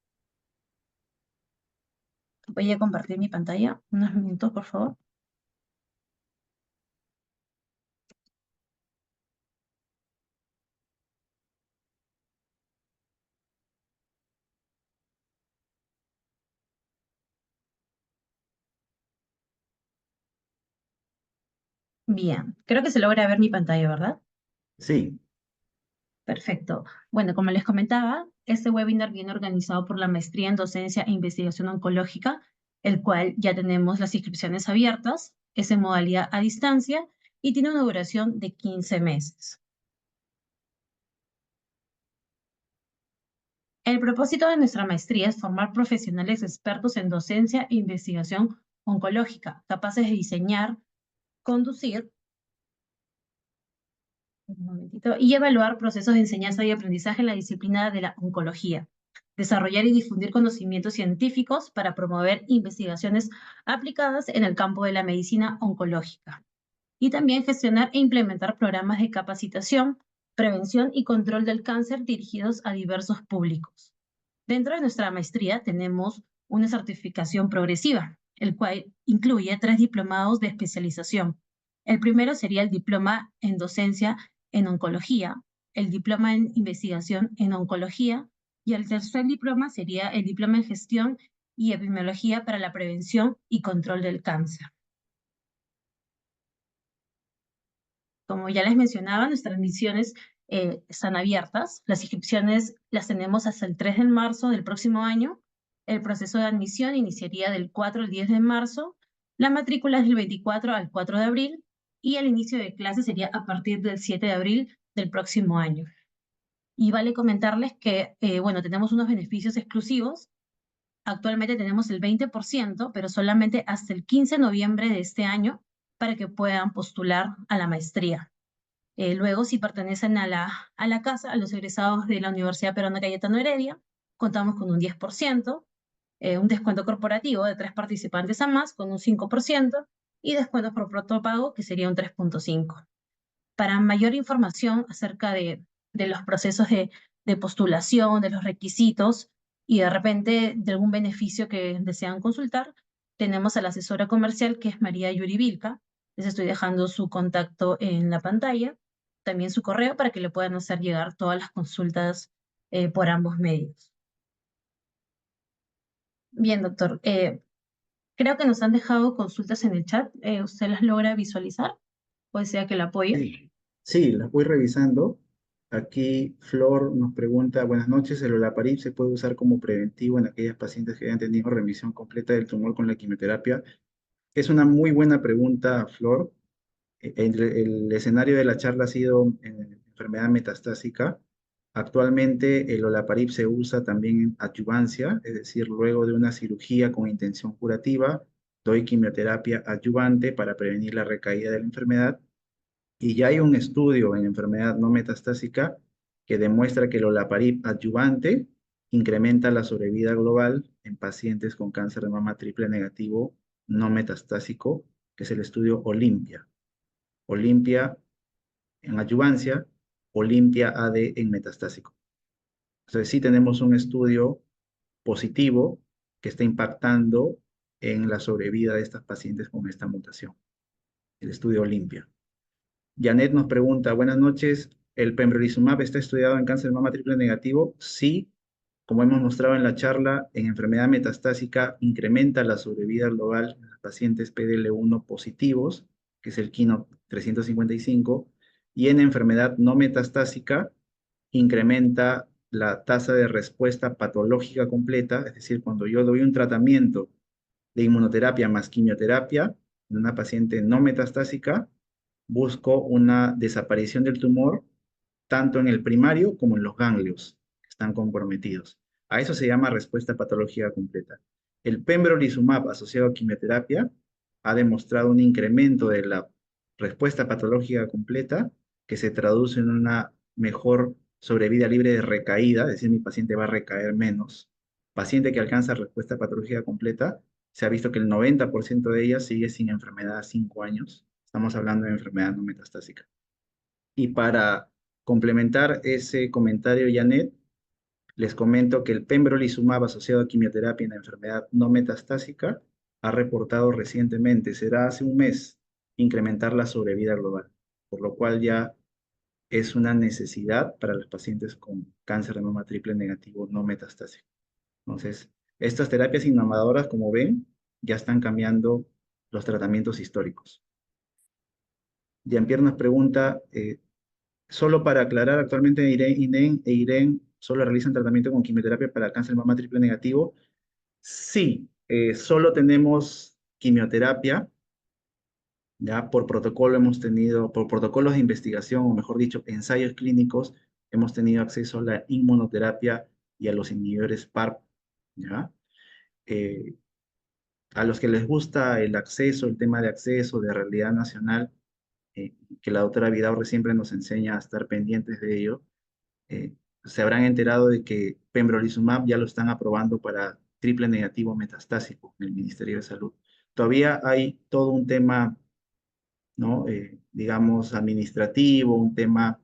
Voy a compartir mi pantalla. Unos minutos, por favor. Bien, creo que se logra ver mi pantalla, ¿verdad? Sí, Perfecto. Bueno, como les comentaba, este webinar viene organizado por la Maestría en Docencia e Investigación Oncológica, el cual ya tenemos las inscripciones abiertas, es en modalidad a distancia y tiene una duración de 15 meses. El propósito de nuestra maestría es formar profesionales expertos en docencia e investigación oncológica, capaces de diseñar, conducir un momentito, y evaluar procesos de enseñanza y aprendizaje en la disciplina de la oncología. Desarrollar y difundir conocimientos científicos para promover investigaciones aplicadas en el campo de la medicina oncológica. Y también gestionar e implementar programas de capacitación, prevención y control del cáncer dirigidos a diversos públicos. Dentro de nuestra maestría tenemos una certificación progresiva, el cual incluye 3 diplomados de especialización. El primero sería el diploma en docencia en oncología, el diploma en investigación en oncología y el tercer diploma sería el diploma en gestión y epidemiología para la prevención y control del cáncer. Como ya les mencionaba, nuestras misiones están abiertas. Las inscripciones las tenemos hasta el 3 de marzo del próximo año. El proceso de admisión iniciaría del 4 al 10 de marzo. La matrícula es del 24 al 4 de abril y el inicio de clases sería a partir del 7 de abril del próximo año. Y vale comentarles que, bueno, tenemos unos beneficios exclusivos. Actualmente tenemos el 20%, pero solamente hasta el 15 de noviembre de este año para que puedan postular a la maestría. Luego, si pertenecen a la casa, a los egresados de la Universidad Peruana Cayetano Heredia, contamos con un 10%, un descuento corporativo de 3 participantes a más con un 5% y descuentos por protopago que sería un 3.5%. Para mayor información acerca de los procesos de postulación, de los requisitos y de repente de algún beneficio que desean consultar, tenemos a la asesora comercial que es María Yuri Vilca. Les estoy dejando su contacto en la pantalla, también su correo para que le puedan hacer llegar todas las consultas por ambos medios. Bien, doctor. Creo que nos han dejado consultas en el chat. ¿Usted las logra visualizar? O desea que la apoye. sí, sí, las voy revisando. Aquí Flor nos pregunta, buenas noches, ¿el olaparib se puede usar como preventivo en aquellas pacientes que hayan tenido remisión completa del tumor con la quimioterapia? Es una muy buena pregunta, Flor. El escenario de la charla ha sido enfermedad metastásica. Actualmente el olaparib se usa también en adyuvancia, es decir, luego de una cirugía con intención curativa, doy quimioterapia adyuvante para prevenir la recaída de la enfermedad. Y ya hay un estudio en enfermedad no metastásica que demuestra que el olaparib adyuvante incrementa la sobrevida global en pacientes con cáncer de mama triple negativo no metastásico, que es el estudio Olimpia. Olimpia en adyuvancia, Olimpia AD en metastásico. Entonces sí tenemos un estudio positivo que está impactando en la sobrevida de estas pacientes con esta mutación, el estudio Olimpia. Janet nos pregunta, buenas noches, ¿el pembrolizumab está estudiado en cáncer de mama triple negativo? Sí, como hemos mostrado en la charla, en enfermedad metastásica incrementa la sobrevida global en los pacientes PDL1 positivos, que es el KEYNOTE 355, y en enfermedad no metastásica incrementa la tasa de respuesta patológica completa, es decir, cuando yo doy un tratamiento de inmunoterapia más quimioterapia en una paciente no metastásica, busco una desaparición del tumor tanto en el primario como en los ganglios que están comprometidos. A eso se llama respuesta patológica completa. El pembrolizumab asociado a quimioterapia ha demostrado un incremento de la respuesta patológica completa que se traduce en una mejor sobrevida libre de recaída, es decir, mi paciente va a recaer menos. Paciente que alcanza respuesta patológica completa, se ha visto que el 90% de ellas sigue sin enfermedad a 5 años. Estamos hablando de enfermedad no metastásica. Y para complementar ese comentario, Janet, les comento que el pembrolizumab asociado a quimioterapia en la enfermedad no metastásica ha reportado recientemente, será hace un mes, incrementar la sobrevida global, por lo cual ya es una necesidad para los pacientes con cáncer de mama triple negativo no metastásico. Entonces, estas terapias innovadoras, como ven, ya están cambiando los tratamientos históricos. Jean-Pierre nos pregunta, solo para aclarar, actualmente INEM e IREN solo realizan tratamiento con quimioterapia para cáncer de mama triple negativo. Sí, solo tenemos quimioterapia, ya por protocolo hemos tenido, por protocolos de investigación, o mejor dicho, ensayos clínicos, hemos tenido acceso a la inmunoterapia y a los inhibidores PARP, ¿ya? Eh, a los que les gusta el acceso, el tema de acceso, de realidad nacional, que la doctora Vidaurre siempre nos enseña a estar pendientes de ello, eh, se habrán enterado de que pembrolizumab ya lo están aprobando para triple negativo metastásico en el Ministerio de Salud. Todavía hay todo un tema, ¿no? Digamos, administrativo, un tema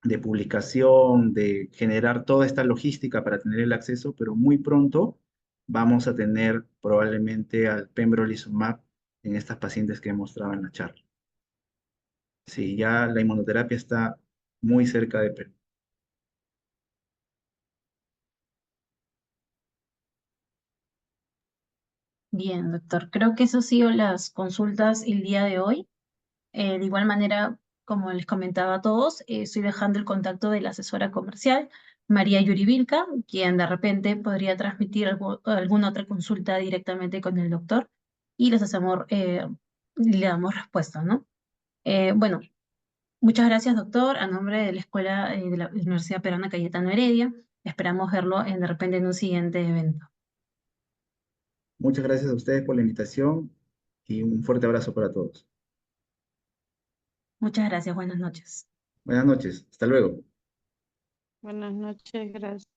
de publicación, de generar toda esta logística para tener el acceso, pero muy pronto vamos a tener probablemente al pembrolizumab en estas pacientes que he mostrado en la charla. Sí, ya la inmunoterapia está muy cerca de Perú. Bien, doctor. Creo que eso han sido las consultas el día de hoy. De igual manera, como les comentaba a todos, estoy dejando el contacto de la asesora comercial, María Yuribilka, quien de repente podría transmitir alguna otra consulta directamente con el doctor y les hacemos, le damos respuesta, ¿no? Bueno, muchas gracias, doctor, a nombre de la Escuela de la Universidad Peruana Cayetano Heredia. Esperamos verlo de repente en un siguiente evento. Muchas gracias a ustedes por la invitación y un fuerte abrazo para todos. Muchas gracias, buenas noches. Buenas noches, hasta luego. Buenas noches, gracias.